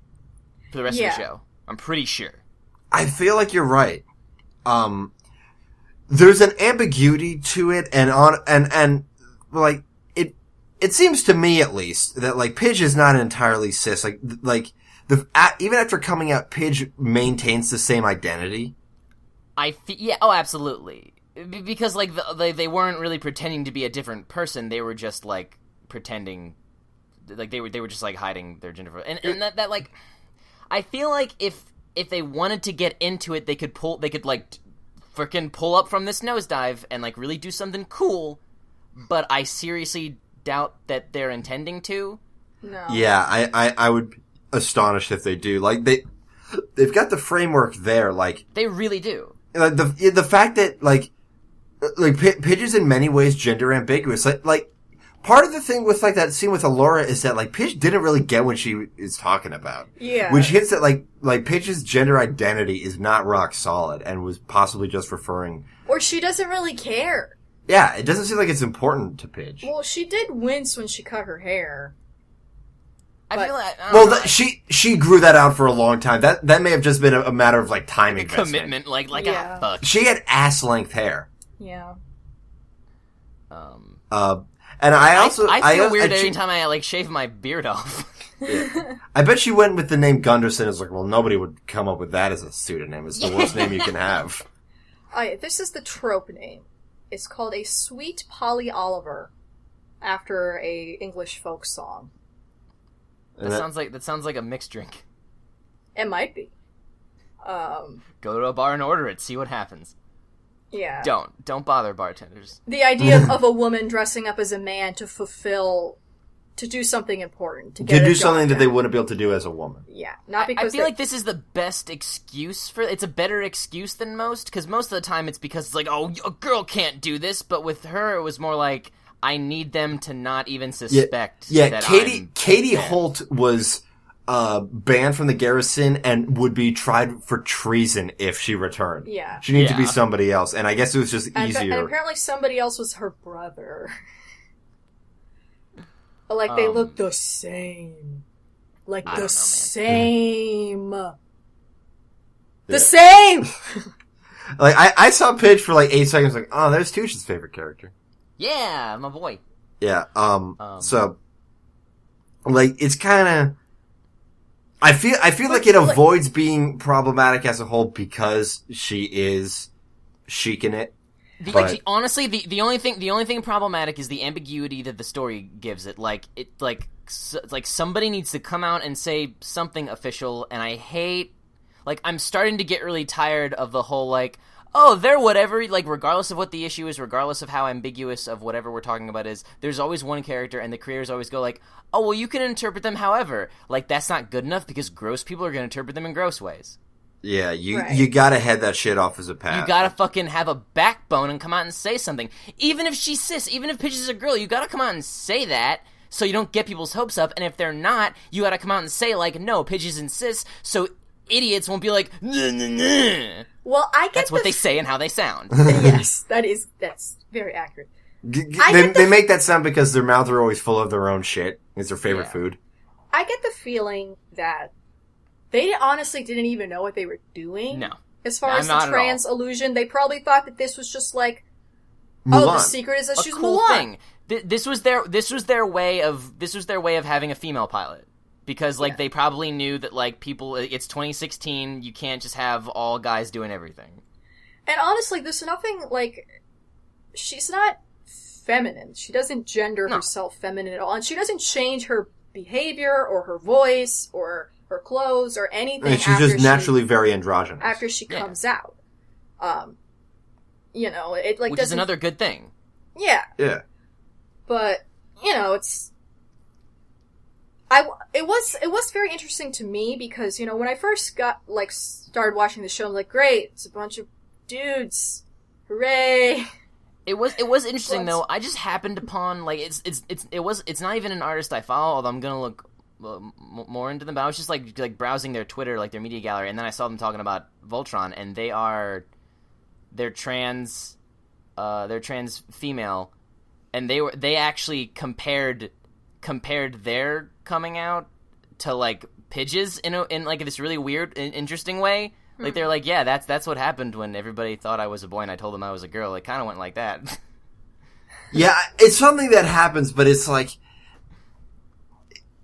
for the rest of the show. I'm pretty sure. I feel like you're right. There's an ambiguity to it, and like it seems to me at least that like Pidge is not entirely cis. Even after coming out, Pidge maintains the same identity. Absolutely. Because like they weren't really pretending to be a different person. They were just like pretending, like they were just like hiding their gender. And that like, I feel like if they wanted to get into it, they could like freaking pull up from this nosedive and like really do something cool. But I seriously doubt that they're intending to. No. Yeah, I would be astonished if they do. Like they've got the framework there. Like they really do. Like the fact that like Pidge is in many ways gender ambiguous. Like part of the thing with like that scene with Allura is that like Pidge didn't really get what she is talking about. Yeah. Which hints that like Pidge's gender identity is not rock solid and was possibly just referring. Or she doesn't really care. Yeah, it doesn't seem like it's important to Pidge. Well, she did wince when she cut her hair. I feel like she grew that out for a long time. That may have just been a matter of like time investment. Commitment, like fuck. She had ass length hair. Yeah. And I feel weird every time I like shave my beard off. Yeah. I bet she went with the name Gunderson. It's like, well, nobody would come up with that as a pseudonym. It's the worst name you can have. This is the trope name. It's called a Sweet Polly Oliver, after a English folk song. That sounds like a mixed drink. It might be. Go to a bar and order it. See what happens. Yeah. Don't bother bartenders. The idea of a woman dressing up as a man to do something important, to do something that they wouldn't be able to do as a woman. Yeah, not because I feel like this is the best excuse for. It's a better excuse than most, because most of the time it's because it's like, oh, a girl can't do this, but with her it was more like, I need them to not even suspect. Yeah, Katie Holt was banned from the garrison and would be tried for treason if she returned. Yeah, she needed to be somebody else, and I guess it was just easier. And apparently, somebody else was her brother. Like they look the same, like the same, the same. Like I saw Pidge for like 8 seconds. Like, oh, there's Toosh's favorite character. Yeah, my boy. Yeah. So, like, it's kind of. I feel like it avoids being problematic as a whole because she is chic in it. Honestly, the only thing problematic is the ambiguity that the story gives it. Like somebody needs to come out and say something official, and I hate. Like, I'm starting to get really tired of the whole like, oh, they're whatever. Like, regardless of what the issue is, regardless of how ambiguous of whatever we're talking about is, there's always one character, and the creators always go like, oh, well, you can interpret them however. Like, that's not good enough because gross people are going to interpret them in gross ways. Yeah, you gotta head that shit off as a path. You gotta fucking have a backbone and come out and say something. Even if she's cis, even if Pidge is a girl, you gotta come out and say that so you don't get people's hopes up. And if they're not, you gotta come out and say, like, no, Pidge isn't cis, so idiots won't be like, nah, nah, nah. Well, That's what they say and how they sound. Yes, that's very accurate. They make that sound because their mouths are always full of their own shit. It's their favorite food. I get the feeling that they honestly didn't even know what they were doing. No. As far as the trans illusion, they probably thought that this was just like, Mulan. Oh, the secret is that she's cool Mulan. Thing. This was their way of having a female pilot. Because, they probably knew that, people... It's 2016, you can't just have all guys doing everything. And honestly, there's nothing, she's not feminine. She doesn't gender herself feminine at all. And she doesn't change her behavior or her voice or her clothes or anything. And she's just naturally very androgynous. After she comes out. It, Which is another good thing. Yeah. Yeah. But, it's... It was very interesting to me because, when I first started watching the show, I'm like, great, it's a bunch of dudes. Hooray. It was interesting though. I just happened upon it's not even an artist I follow, although I'm gonna look more into them. But I was just like browsing their Twitter, their media gallery, and then I saw them talking about Voltron, and they're trans female, and they actually compared their coming out to Pidge's in this really weird and interesting way. They're like, yeah, that's what happened when everybody thought I was a boy and I told them I was a girl. It kind of went like that. Yeah, it's something that happens, but it's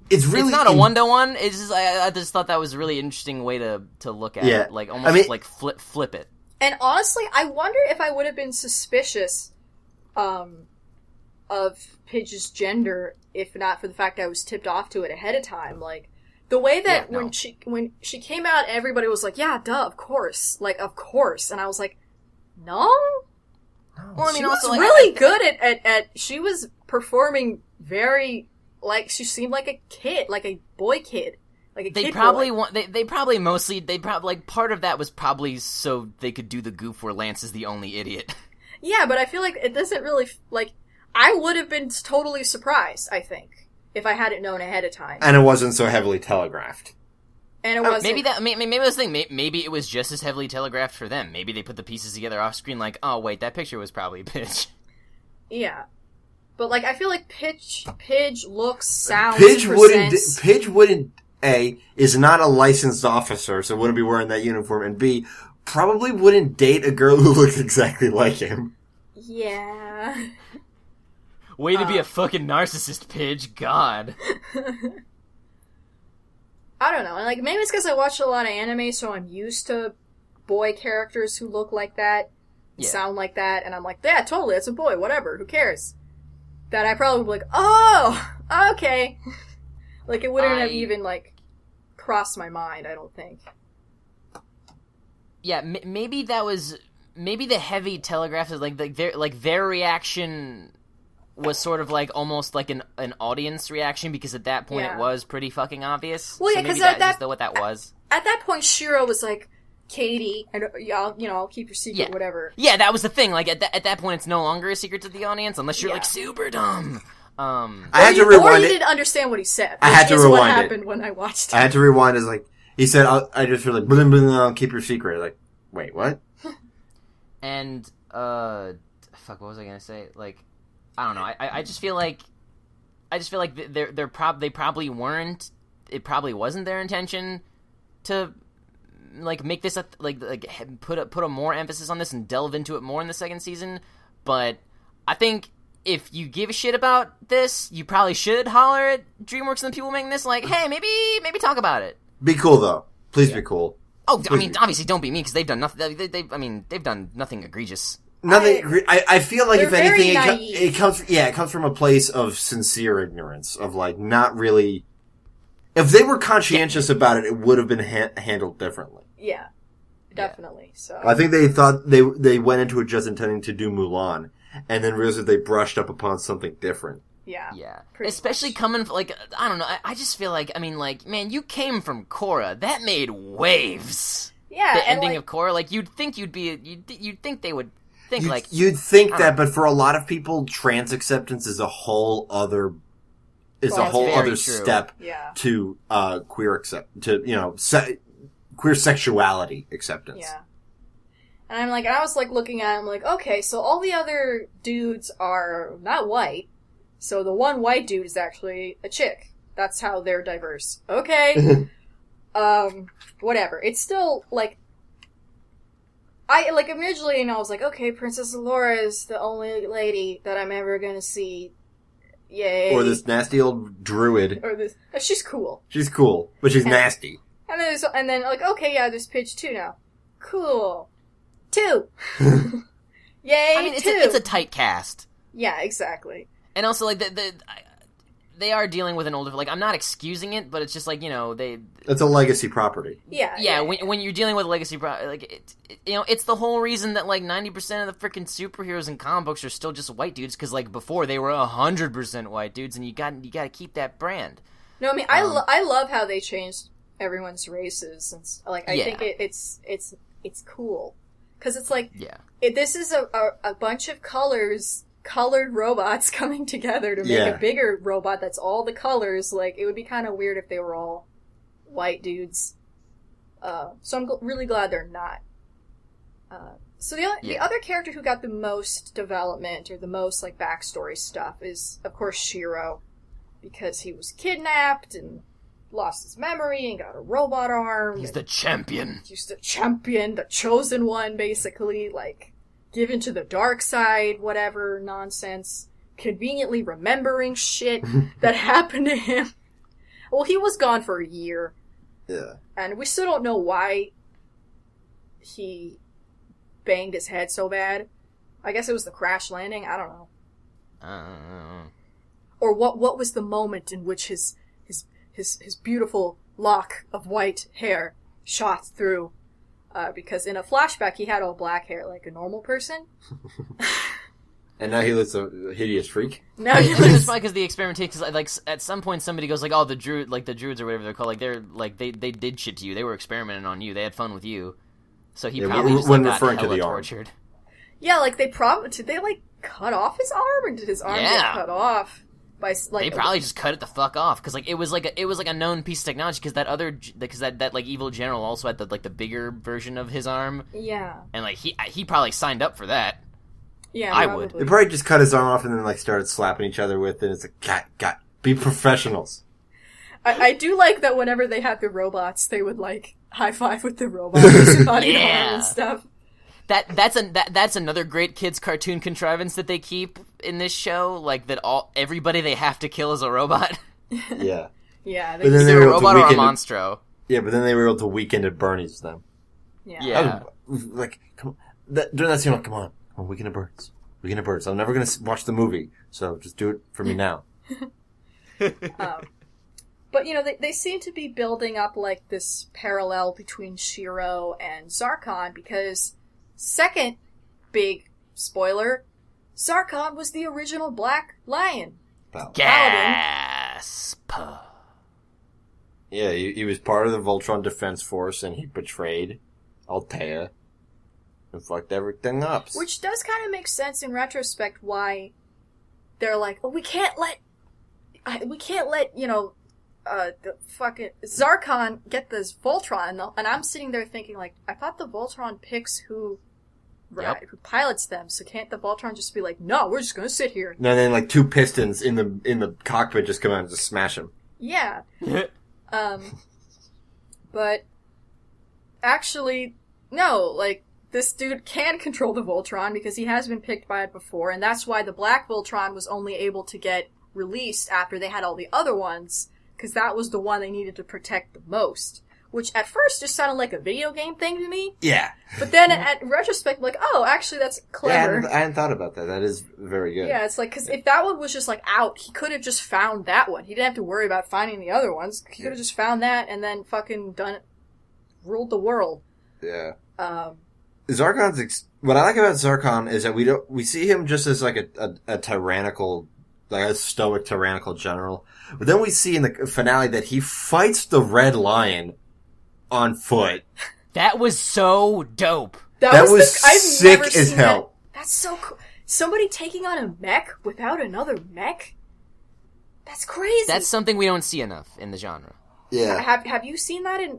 it's really... It's not a one-to-one. It's just, I just thought that was a really interesting way to look at it. Almost flip it. And honestly, I wonder if I would have been suspicious of Pidge's gender if not for the fact I was tipped off to it ahead of time. The way that when she came out, everybody was like, yeah, duh, of course. Of course. And I was like, no? Well, I mean, she also, was really good at she was performing very, she seemed like a kid, like a boy kid. They probably part of that was probably so they could do the goof where Lance is the only idiot. Yeah, but I feel like it doesn't really, I would have been totally surprised, I think. If I hadn't known ahead of time. And it wasn't so heavily telegraphed. And it wasn't... Maybe that's the thing. Maybe it was just as heavily telegraphed for them. Maybe they put the pieces together off screen oh, wait, that picture was probably Pidge. Yeah. But, I feel like Pidge looks, sounds, Pidge presents... is not a licensed officer, so wouldn't be wearing that uniform, and B, probably wouldn't date a girl who looks exactly like him. Yeah... Way to be a fucking narcissist, Pidge. God. I don't know. Maybe it's because I watch a lot of anime, so I'm used to boy characters who look like that, sound like that, and I'm like, yeah, totally, it's a boy, whatever, who cares? That I probably would be like, oh, okay. It wouldn't have even, crossed my mind, I don't think. Yeah, maybe that was... Maybe the heavy telegraph is, their reaction... was sort of almost an audience reaction because at that point it was pretty fucking obvious. Well, yeah, because so that's what that was. At that point, Shiro was like, Katie, and I'll keep your secret, whatever. Yeah, that was the thing. At that point, it's no longer a secret to the audience unless you're super dumb. I had to rewind it. Or you didn't understand what he said. I had to rewind what happened when I watched it. I had to rewind it. He said, I just feel blah, blah, blah, keep your secret. Wait, what? And, fuck, what was I gonna say? I don't know. I just feel like they probably weren't. It probably wasn't their intention to make this put a more emphasis on this and delve into it more in the second season. But I think if you give a shit about this, you probably should holler at DreamWorks and the people making this. Hey, maybe talk about it. Be cool though. Please be cool. Oh, please. I mean, obviously, don't be me because they've done nothing. They've done nothing egregious. Nothing. I feel like if anything, it comes from a place of sincere ignorance of not really. If they were conscientious about it, it would have been handled differently. Yeah, definitely. So I think they thought they went into it just intending to do Mulan, and then realized that they brushed up upon something different. Yeah. Especially coming I don't know. I just feel man, you came from Korra. That made waves. Yeah, the ending of Korra. You'd think you'd think they would. You'd think that, but for a lot of people, trans acceptance is a whole other step to queer queer sexuality acceptance. Yeah. And I was looking at him okay, so all the other dudes are not white, so the one white dude is actually a chick. That's how they're diverse. Okay. Whatever. It's still I immediately, I was like, okay, Princess Allura is the only lady that I'm ever gonna see, Yay. Or this nasty old druid. Or this. She's cool. She's cool, but she's nasty. And then like, okay, yeah, there's page 2 now. Cool. 2. Yay, I mean, 2. it's a tight cast. Yeah, exactly. And also, like, they are dealing with an older... Like, I'm not excusing it, but it's just like, It's a legacy property. Yeah. When you're dealing with a legacy property, like, it's the whole reason that, like, 90% of the freaking superheroes in comic books are still just white dudes, because, like, before they were 100% white dudes, and you got to keep that brand. No, I mean, I love how they changed everyone's races, and, like, I think it's cool. Because it's like, this is a bunch of colored robots coming together to make a bigger robot that's all the colors. Like, it would be kind of weird if they were all white dudes. So I'm really glad they're not. So the other character who got the most development, or the most, like, backstory stuff is, of course, Shiro. Because he was kidnapped and lost his memory and got a robot arm. He's the champion. He's the champion, the chosen one, basically, like, given to the dark side, whatever nonsense. Conveniently remembering shit that happened to him. Well, he was gone for a year. Yeah. And we still don't know why he banged his head so bad. I guess it was the crash landing, I don't know. Or what was the moment in which his beautiful lock of white hair shot through? Because in a flashback, he had all black hair like a normal person. And now he looks a hideous freak. Now he It's looks... probably because the experimentation, because, like, at some point somebody goes, like, oh, the druids or whatever they're called, like, they're, like, they did shit to you. They were experimenting on you. They had fun with you. So he probably just, like, got hella tortured. Yeah, like, did they, like, cut off his arm? Or did his arm get cut off? By, like, they probably just cut it the fuck off, because, like, it was like a known piece of technology, because that like evil general also had the bigger version of his arm. Yeah. And, like, he probably signed up for that. Yeah, I probably. would. They probably just cut his arm off and then, like, started slapping each other with it. It's like, God, be professionals. I do like that whenever they had the robots, they would, like, high five with the robots body arm and stuff. That's another great kids cartoon contrivance that they keep in this show, like that everybody they have to kill is a robot. Yeah. Yeah, But then either a robot or a monstro. Yeah, but then they were able to weekend at Bernie's them. Yeah. Like, come on. During that scene, like, come on, Weekend at Bernie's. Weekend at Bernie's. I'm never gonna watch the movie, so just do it for me now. But, they seem to be building up, like, this parallel between Shiro and Zarkon, because second big spoiler, Zarkon was the original Black Lion. Gasp. Yeah, he was part of the Voltron Defense Force, and he betrayed Altea and fucked everything up. Which does kind of make sense in retrospect why they're like, oh, we can't let, the fucking Zarkon get this Voltron, and I'm sitting there thinking, like, I thought the Voltron picks who pilots them, so can't the Voltron just be like, no, we're just gonna sit here? No, and then, like, 2 pistons in the cockpit just come out and just smash him. Yeah. But actually, no, like, this dude can control the Voltron because he has been picked by it before, and that's why the Black Voltron was only able to get released after they had all the other ones, because that was the one they needed to protect the most. Which at first just sounded like a video game thing to me. Yeah. But then at retrospect, like, oh, actually that's clever. Yeah, I hadn't thought about that. That is very good. Yeah, it's like, because if that one was just, like, out, he could have just found that one. He didn't have to worry about finding the other ones. He could have just found that and then fucking ruled the world. Yeah. Zarkon's, what I like about Zarkon is that we see him just as, like, a tyrannical, like, a stoic tyrannical general. But then we see in the finale that he fights the Red Lion on foot. That was so dope. That was sick as hell. That's so cool. Somebody taking on a mech without another mech? That's crazy. That's something we don't see enough in the genre. Yeah. Have you seen that in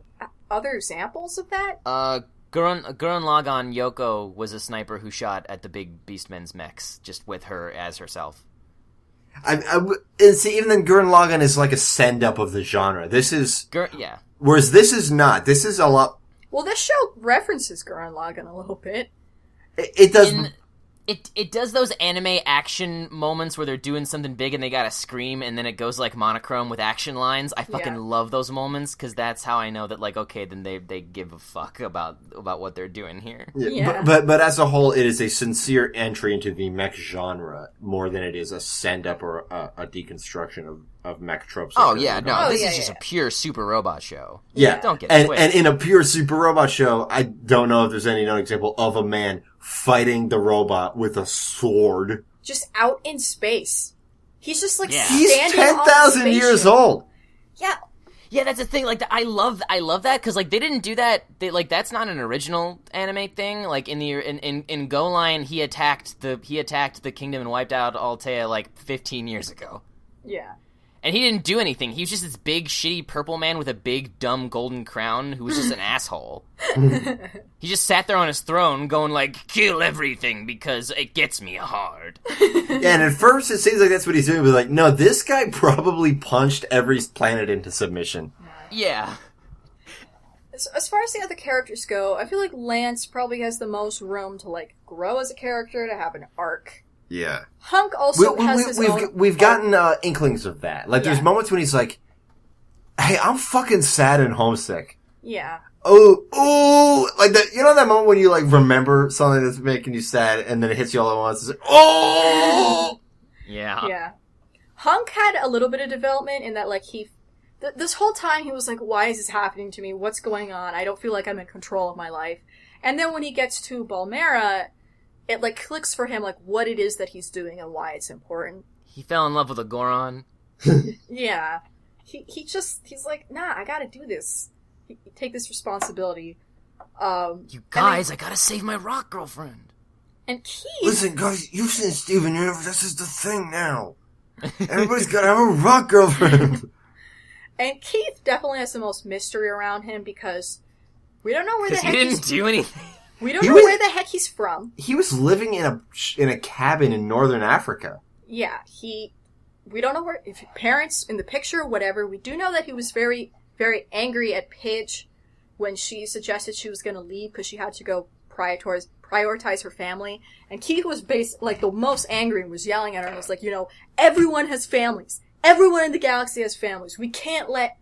other examples of that? Gurren Lagann Yoko was a sniper who shot at the big Beastmen's mechs, just with her as herself. And see, even then, Gurren Lagann is like a send-up of the genre. This is... Yeah. Whereas this is not. This is a lot... Well, this show references Gurren Lagann a little bit. It does... It does those anime action moments where they're doing something big and they gotta scream and then it goes like monochrome with action lines. I fucking love those moments because that's how I know that like okay then they give a fuck about what they're doing here. Yeah. But as a whole, it is a sincere entry into the mech genre more than it is a send up or a deconstruction of mech tropes. Oh yeah, no, this is just a pure super robot show. Yeah, don't get it twisted. And in a pure super robot show, I don't know if there's any known example of a man fighting the robot with a sword. Just out in space. He's just like He's standing 10,000 years old. Yeah. Yeah, that's the thing. Like, I love that because like they didn't do that. That's not an original anime thing. Like in Go Line, he attacked the kingdom and wiped out Altea like 15 years ago. Yeah. And he didn't do anything. He was just this big, shitty purple man with a big, dumb golden crown who was just an asshole. He just sat there on his throne going like, kill everything because it gets me hard. Yeah, and at first it seems like that's what he's doing, but like, no, this guy probably punched every planet into submission. Yeah. As far as the other characters go, I feel like Lance probably has the most room to like grow as a character, to have an arc. Yeah. Hunk also has his own... We've gotten inklings of that. Like, there's moments when he's like, hey, I'm fucking sad and homesick. Yeah. Oh, like that, you know that moment when you like remember something that's making you sad and then it hits you all at once? It's like, oh! Yeah. Yeah. Hunk had a little bit of development in that, like, this whole time he was like, why is this happening to me? What's going on? I don't feel like I'm in control of my life. And then when he gets to Balmera, it, like, clicks for him, like, what it is that he's doing and why it's important. He fell in love with a Goron. Yeah. He's like, nah, I gotta do this. Take this responsibility. You guys, I gotta save my rock girlfriend. And Keith... Listen, guys, you've seen Steven Universe, this is the thing now. Everybody's gotta have a rock girlfriend. And Keith definitely has the most mystery around him because we don't know where the heck he didn't do anything. We don't know where the heck he's from. He was living in a cabin in northern Africa. Yeah, we don't know where, if parents in the picture, whatever. We do know that he was very, very angry at Paige when she suggested she was going to leave because she had to go prioritize her family. And Keith was like the most angry and was yelling at her and was like, everyone has families. Everyone in the galaxy has families. We can't let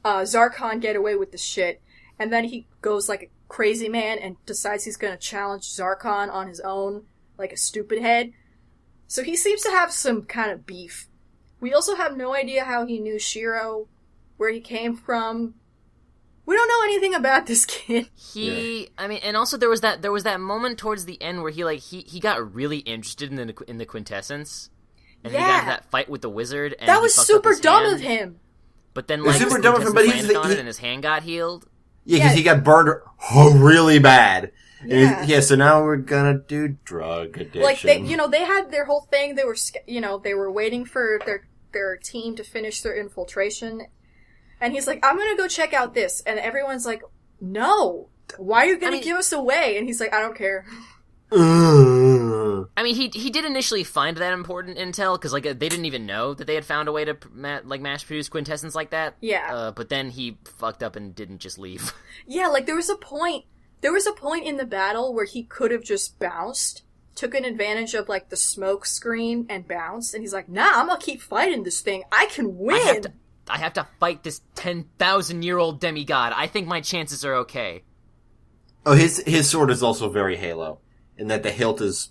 Zarkon get away with this shit. And then he goes like a crazy man and decides he's going to challenge Zarkon on his own, like a stupid head. So he seems to have some kind of beef. We also have no idea how he knew Shiro, where he came from. We don't know anything about this kid. I mean, and also there was that moment towards the end where he got really interested in the quintessence. And he got into that fight with the wizard. And that was super dumb of him. But then, like, super dumb of him, but and his hand got healed. Yeah, because he got burned really bad. Yeah. So now we're gonna do drug addiction. Like, they had their whole thing. They were, they were waiting for their team to finish their infiltration. And he's like, I'm gonna go check out this. And everyone's like, no. Why are you gonna give us away? And he's like, I don't care. I mean, he did initially find that important intel, because, like, they didn't even know that they had found a way to, mass-produce quintessence like that. Yeah. But then he fucked up and didn't just leave. Yeah, like, there was a point in the battle where he could have just bounced, took an advantage of, like, the smoke screen and bounced, and he's like, nah, I'm gonna keep fighting this thing. I can win! I have to fight this 10,000-year-old demigod. I think my chances are okay. Oh, his sword is also very Halo, in that the hilt is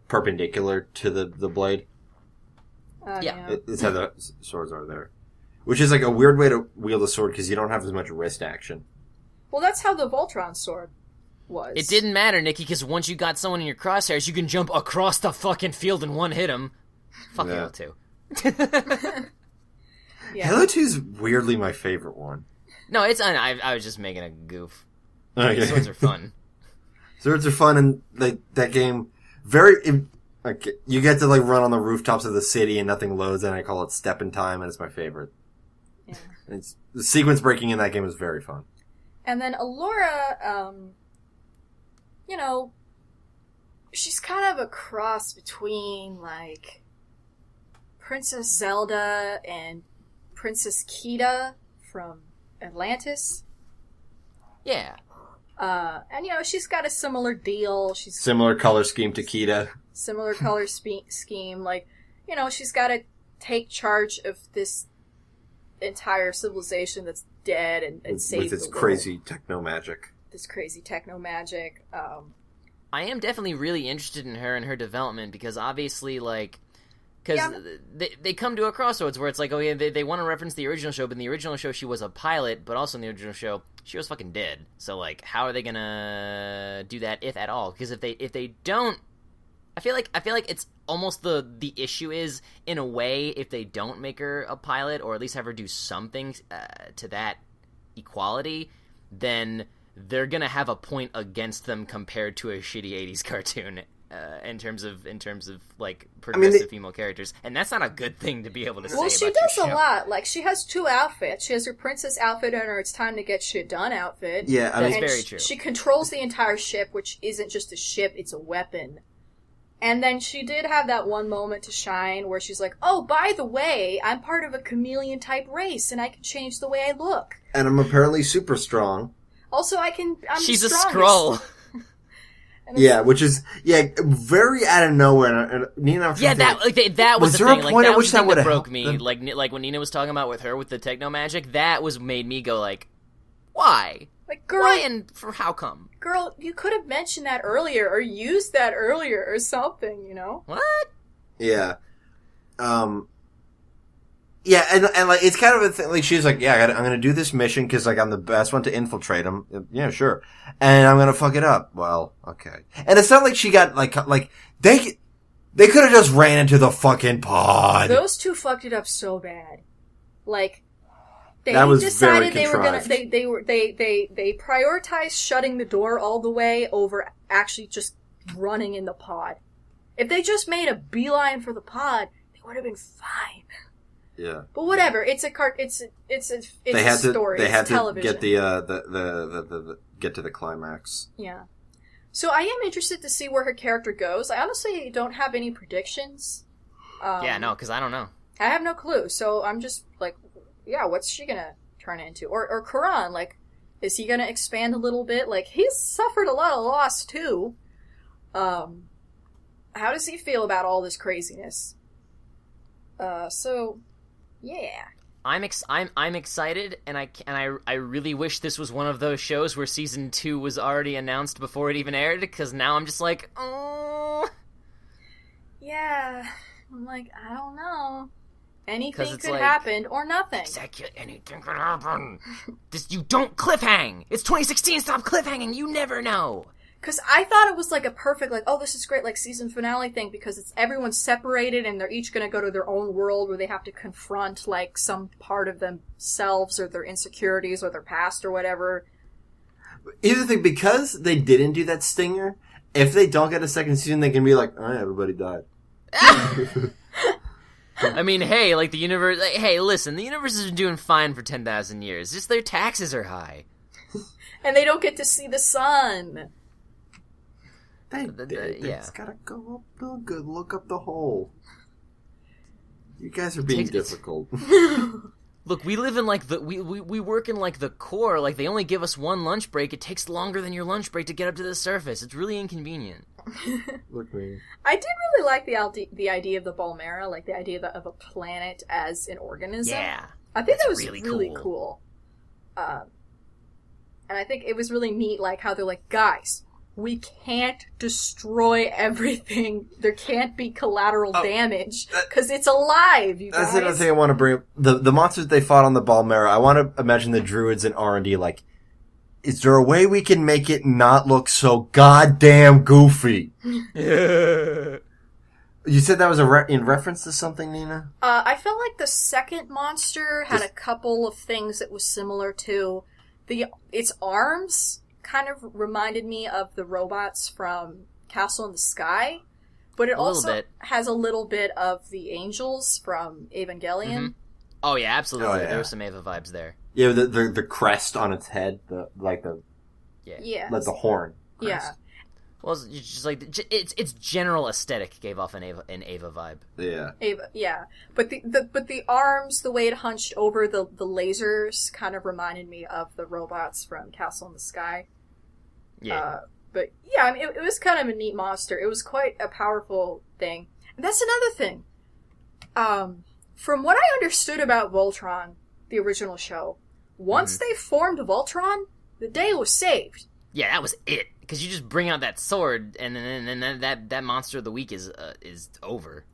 perpendicular to the blade. Yeah. It's how the swords are there. Which is like a weird way to wield a sword because you don't have as much wrist action. Well, that's how the Voltron sword was. It didn't matter, Nikki, because once you got someone in your crosshairs, you can jump across the fucking field and one-hit him. Fuck Halo 2. Yeah. Halo 2 is weirdly my favorite one. No, I was just making a goof. Okay. Swords are fun. Swords are fun, and that game, you get to, like, run on the rooftops of the city and nothing loads, and I call it Step in Time, and it's my favorite. Yeah. The sequence breaking in that game is very fun. And then Allura, she's kind of a cross between, like, Princess Zelda and Princess Kida from Atlantis. Yeah. And, she's got a similar deal. She's similar color scheme to Kita. Similar color scheme. Like, she's got to take charge of this entire civilization that's dead and save with its the world. crazy techno magic. This crazy techno magic. I am definitely really interested in her and her development because obviously, like, because they come to a crossroads where it's like, oh yeah, they want to reference the original show, but in the original show she was a pilot, but also in the original show she was fucking dead. So like, how are they gonna do that if at all? Because if they don't, I feel like it's almost the issue is in a way if they don't make her a pilot or at least have her do something to that equality, then they're gonna have a point against them compared to a shitty 80s cartoon in terms of like progressive female characters, and that's not a good thing to be able to say. Well, she about does your a show. lot. Like, she has 2 outfits. She has her princess outfit and her it's time to get shit done outfit. Yeah, I mean, that's very true. She controls the entire ship, which isn't just a ship; it's a weapon. And then she did have that one moment to shine where she's like, "Oh, by the way, I'm part of a chameleon type race, and I can change the way I look. And I'm apparently super strong. Also, I'm She's the a strongest." Skrull. Yeah, which is very out of nowhere. And Nina, that was Was the there a thing. Like, point that at was which the that thing would that have broke helped me. them? Like when Nina was talking about with her with the techno magic, that was made me go like, why? Like, girl, Why and for how come? girl, you could have mentioned that earlier or used that earlier or something, What? Yeah. Yeah, and like, it's kind of a thing, like, she's like, yeah, I'm gonna do this mission because, like, I'm the best one to infiltrate them. Yeah, sure. And I'm gonna fuck it up. Well, okay. And it's not like she got, like, they could have just ran into the fucking pod. Those 2 fucked it up so bad. Like, they That was decided very they were gonna, contrived. they prioritized shutting the door all the way over actually just running in the pod. If they just made a beeline for the pod, they would have been fine. Yeah. But whatever, it's a story. They had to television. get the get to the climax. Yeah. So I am interested to see where her character goes. I honestly don't have any predictions. Yeah, no, because I don't know. I have no clue. So I'm just like, yeah, what's she gonna turn into? Or Karan, like, is he gonna expand a little bit? Like, he's suffered a lot of loss too. How does he feel about all this craziness? So, yeah. I'm excited, and I really wish this was one of those shows where season 2 was already announced before it even aired, because now I'm just like, oh. Yeah. I'm like, I don't know. Anything could like, happen or nothing. Exactly, anything could happen. You don't cliffhang. It's 2016. Stop cliffhanging. You never know. Because I thought it was like a perfect, like, oh, this is great, like, season finale thing, because it's everyone's separated and they're each going to go to their own world where they have to confront, like, some part of themselves or their insecurities or their past or whatever. Either thing, because they didn't do that stinger, if they don't get a second season, they can be like, oh, everybody died. I mean, hey, like, the universe, like, hey, listen, the universe has been doing fine for 10,000 years. Just their taxes are high. And they don't get to see the sun. Yeah. It's gotta go up real good. Look up the hole. You guys are being difficult. Look, we live in, like, we work in, like, the core. Like, they only give us one lunch break. It takes longer than your lunch break to get up to the surface. It's really inconvenient. Look, me. I did really like the idea of the Balmera, like, the idea of a planet as an organism. Yeah. I think that was really cool. And I think it was really neat, like, how they're like, guys, we can't destroy everything. There can't be collateral damage because it's alive. You That's guys. another thing I want to bring up. The monsters they fought on the Balmera. I want to imagine the druids in R&D. Like, is there a way we can make it not look so goddamn goofy? You said that was in reference to something, Nina? I felt like the second monster had a couple of things that was similar to its arms. Kind of reminded me of the robots from Castle in the Sky, but it also has a little bit of the angels from Evangelion. Mm-hmm. Oh yeah, absolutely. Oh, yeah. There were some Eva vibes there. Yeah, the crest on its head, like the horn. Crest. Yeah. Well, it's just like its general aesthetic gave off an Eva vibe. Yeah. Ava, yeah. But the arms, the way it hunched over the lasers, kind of reminded me of the robots from Castle in the Sky. Yeah. But yeah, I mean, it was kind of a neat monster. It was quite a powerful thing. And that's another thing. From what I understood about Voltron, the original show, once they formed Voltron, the day was saved. Yeah, that was it. Because you just bring out that sword, and then that monster of the week is over.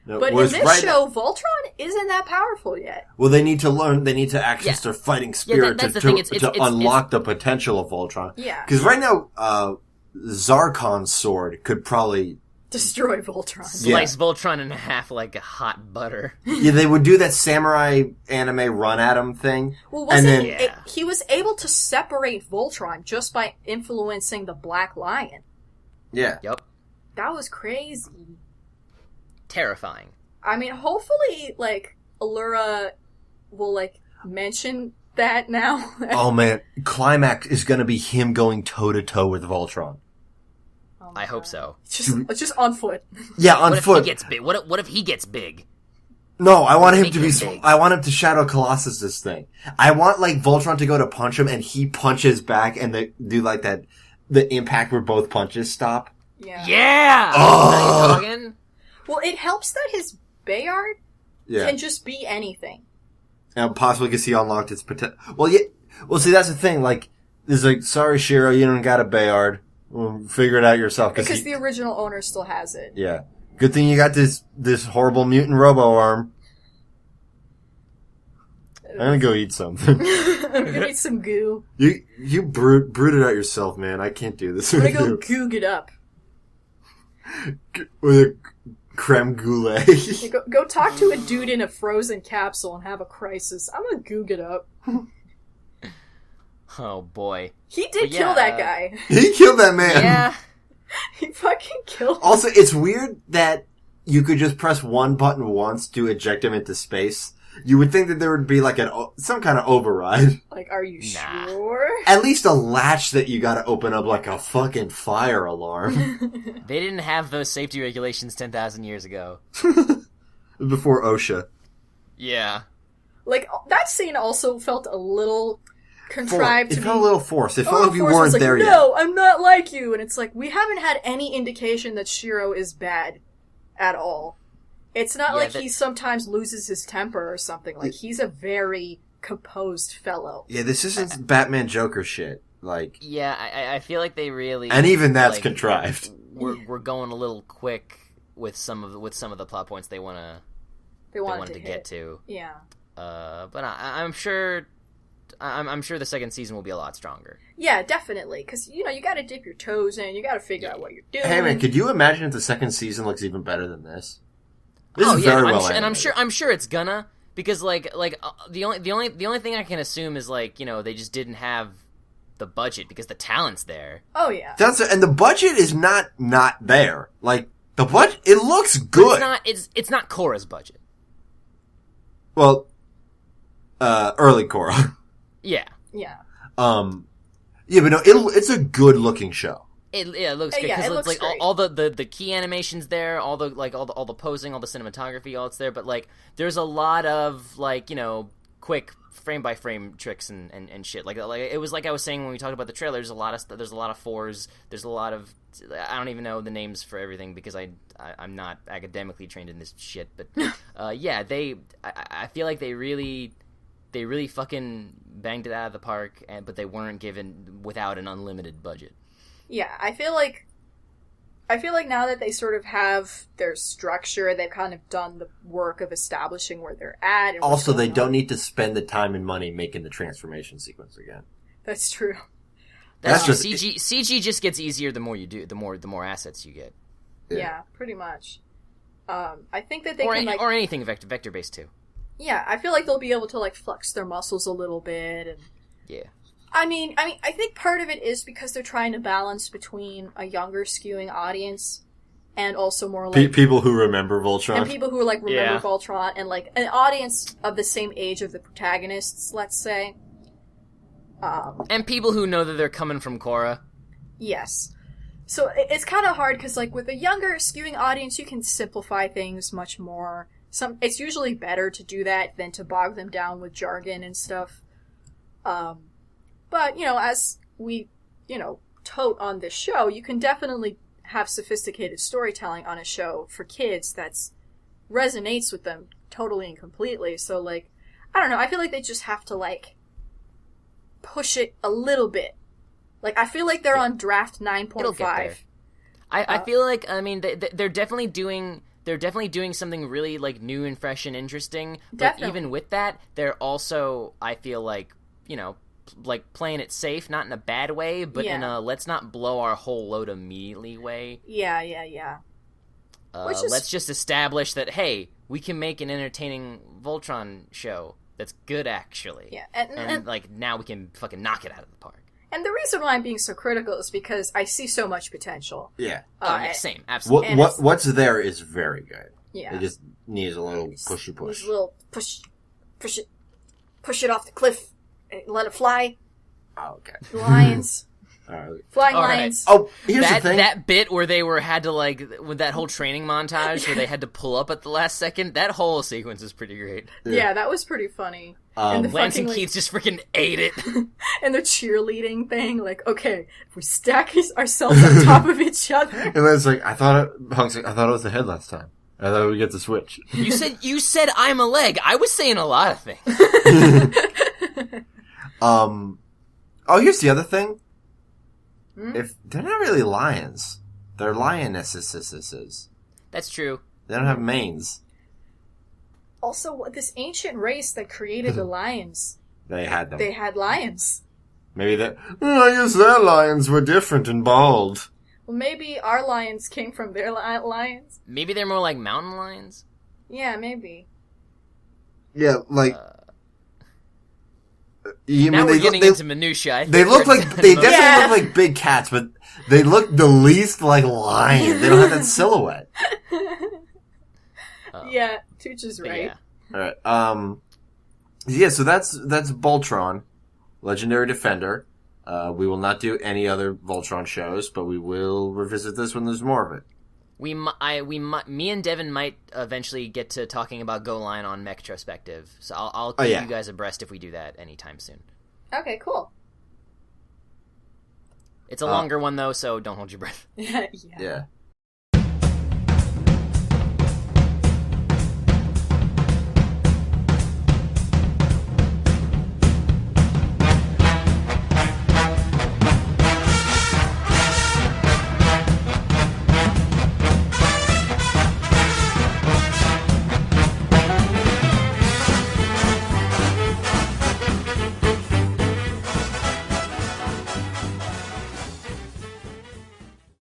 No, but in this show, Voltron isn't that powerful yet. Well, they need to learn. They need to access their fighting spirit to unlock the potential of Voltron. Yeah. Because right now, Zarkon's sword could probably destroy Voltron. Slice Voltron in half like a hot butter. Yeah, they would do that samurai anime run at him thing. Well, he was able to separate Voltron just by influencing the Black Lion. Yeah. Yep. That was crazy. Terrifying. I mean, hopefully, like, Allura will, like, mention that now. Oh, man. Climax is going to be him going toe-to-toe with Voltron. Oh I hope so. Just on foot. Yeah, on foot. What if he gets big? What if he gets big? No, I want him to be... I want him to Shadow Colossus this thing. I want, like, Voltron to go to punch him, and he punches back, and they do, like, that... The impact where both punches stop. Yeah. Yeah! Oh! Well, it helps that his Bayard can just be anything. And possibly because he unlocked its potential. Well, yeah. Well, see, that's the thing. Like, it's like, sorry, Shiro, you don't got a Bayard. Well, figure it out yourself. Because the original owner still has it. Yeah. Good thing you got this horrible mutant robo arm. I'm gonna go eat something. I'm gonna eat some goo. You brood it out yourself, man. I can't do this. I'm gonna go goog it up. With a creme brulee. Go talk to a dude in a frozen capsule and have a crisis. I'm gonna goog it up. Oh boy. He did kill that guy. He killed that man. Yeah. He fucking killed him. Also, it's weird that you could just press one button once to eject him into space. You would think that there would be like some kind of override. Like, are you sure? At least a latch that you gotta open up like a fucking fire alarm. They didn't have those safety regulations 10,000 years ago. Before OSHA. Yeah. Like, that scene also felt a little contrived to It felt a little forced. It felt like you weren't weren't there yet. No, I'm not like you. And it's like, we haven't had any indication that Shiro is bad at all. It's not like he sometimes loses his temper or something. Like, he's a very composed fellow. Yeah, this isn't Batman Joker shit. Like, yeah, I feel like they really, and even that's contrived. We're going a little quick with some of the plot points they wanted to get to. Yeah. But I'm sure the second season will be a lot stronger. Yeah, definitely. Because, you got to dip your toes in. You got to figure out what you're doing. Hey man, could you imagine if the second season looks even better than this? This is very well animated. I'm sure it's gonna, because the only thing I can assume is they just didn't have the budget because the talent's there. Oh yeah. And the budget is not there. Like, the budget, it looks good. It's not Korra's budget. Well, early Korra. Yeah. Yeah. Yeah, but no, it's a good looking show. It looks good because it's like all the key animations there, all the posing, all the cinematography, all it's there. But there's a lot of quick frame by frame tricks and shit. Like it was like I was saying when we talked about the trailer. There's a lot of fours. There's a lot of, I don't even know the names for everything because I'm not academically trained in this shit. But yeah, I feel like they really fucking banged it out of the park, but they weren't given without an unlimited budget. Yeah, I feel like now that they sort of have their structure, they've kind of done the work of establishing where they're at. And also, they don't need to spend the time and money making the transformation sequence again. That's true. That's just CG just gets easier the more you do, the more assets you get. Yeah, pretty much. I think that they or anything vector based too. Yeah, I feel like they'll be able to flex their muscles a little bit and. Yeah. I mean, I think part of it is because they're trying to balance between a younger skewing audience and also more people who remember Voltron. And people who remember Voltron and an audience of the same age of the protagonists, let's say. And people who know that they're coming from Korra. Yes. So it's kind of hard because with a younger skewing audience, you can simplify things much more. It's usually better to do that than to bog them down with jargon and stuff. But, as we, tote on this show. You can definitely have sophisticated storytelling on a show for kids that's resonates with them totally and completely. So, like, I don't know, I feel like they just have to, like, push it a little bit. Like, I feel like they're on draft 9.5. I feel like, I mean, they're definitely doing something really, like, new and fresh and interesting. But Definitely. even with that, they're also, I feel like, you know, like, playing it safe, not in a bad way, but in a let's not blow our whole load immediately way. Yeah. Let's just establish that, hey, we can make an entertaining Voltron show that's good, actually. Yeah, and like, now we can fucking knock it out of the park. And the reason why I'm being so critical is because I see so much potential. Yeah. Yeah, same, absolutely. What's there is very good. Yeah. It just needs a little pushy push. Needs a little push it off the cliff, and let it fly. Oh, okay. Lions. Flying All right. lions. Oh, here's the thing. That bit where they had to, like, with that whole training montage where they had to pull up at the last second, that whole sequence is pretty great. Yeah, that was pretty funny. And the Lance and fucking, Keith just freaking ate it. and the cheerleading thing, like, okay, if we stack ourselves on top of each other. And then it's like, Punk's like, I thought it was the head last time. I thought we get the switch. You said I'm a leg. I was saying a lot of things. Oh, here's the other thing. If they're not really lions, they're lionesses. That's true. They don't have manes. Also, this ancient race that created the lions, They had them. they had lions. Maybe that. I guess their lions were different and bald. Well, maybe our lions came from their lions. Maybe they're more like mountain lions. Yeah, maybe. Yeah, like. Now we're getting into minutia. They definitely look like big cats, but they look the least like lions. They don't have that silhouette. Yeah, Tooch is right. Yeah. All right. Yeah. So that's Voltron, Legendary Defender. We will not do any other Voltron shows, but we will revisit this when there's more of it. Me and Devin might eventually get to talking about Go Line on Metrospective, so I'll keep you guys abreast if we do that anytime soon. Okay, cool. It's a longer one though, so don't hold your breath. Yeah. Yeah.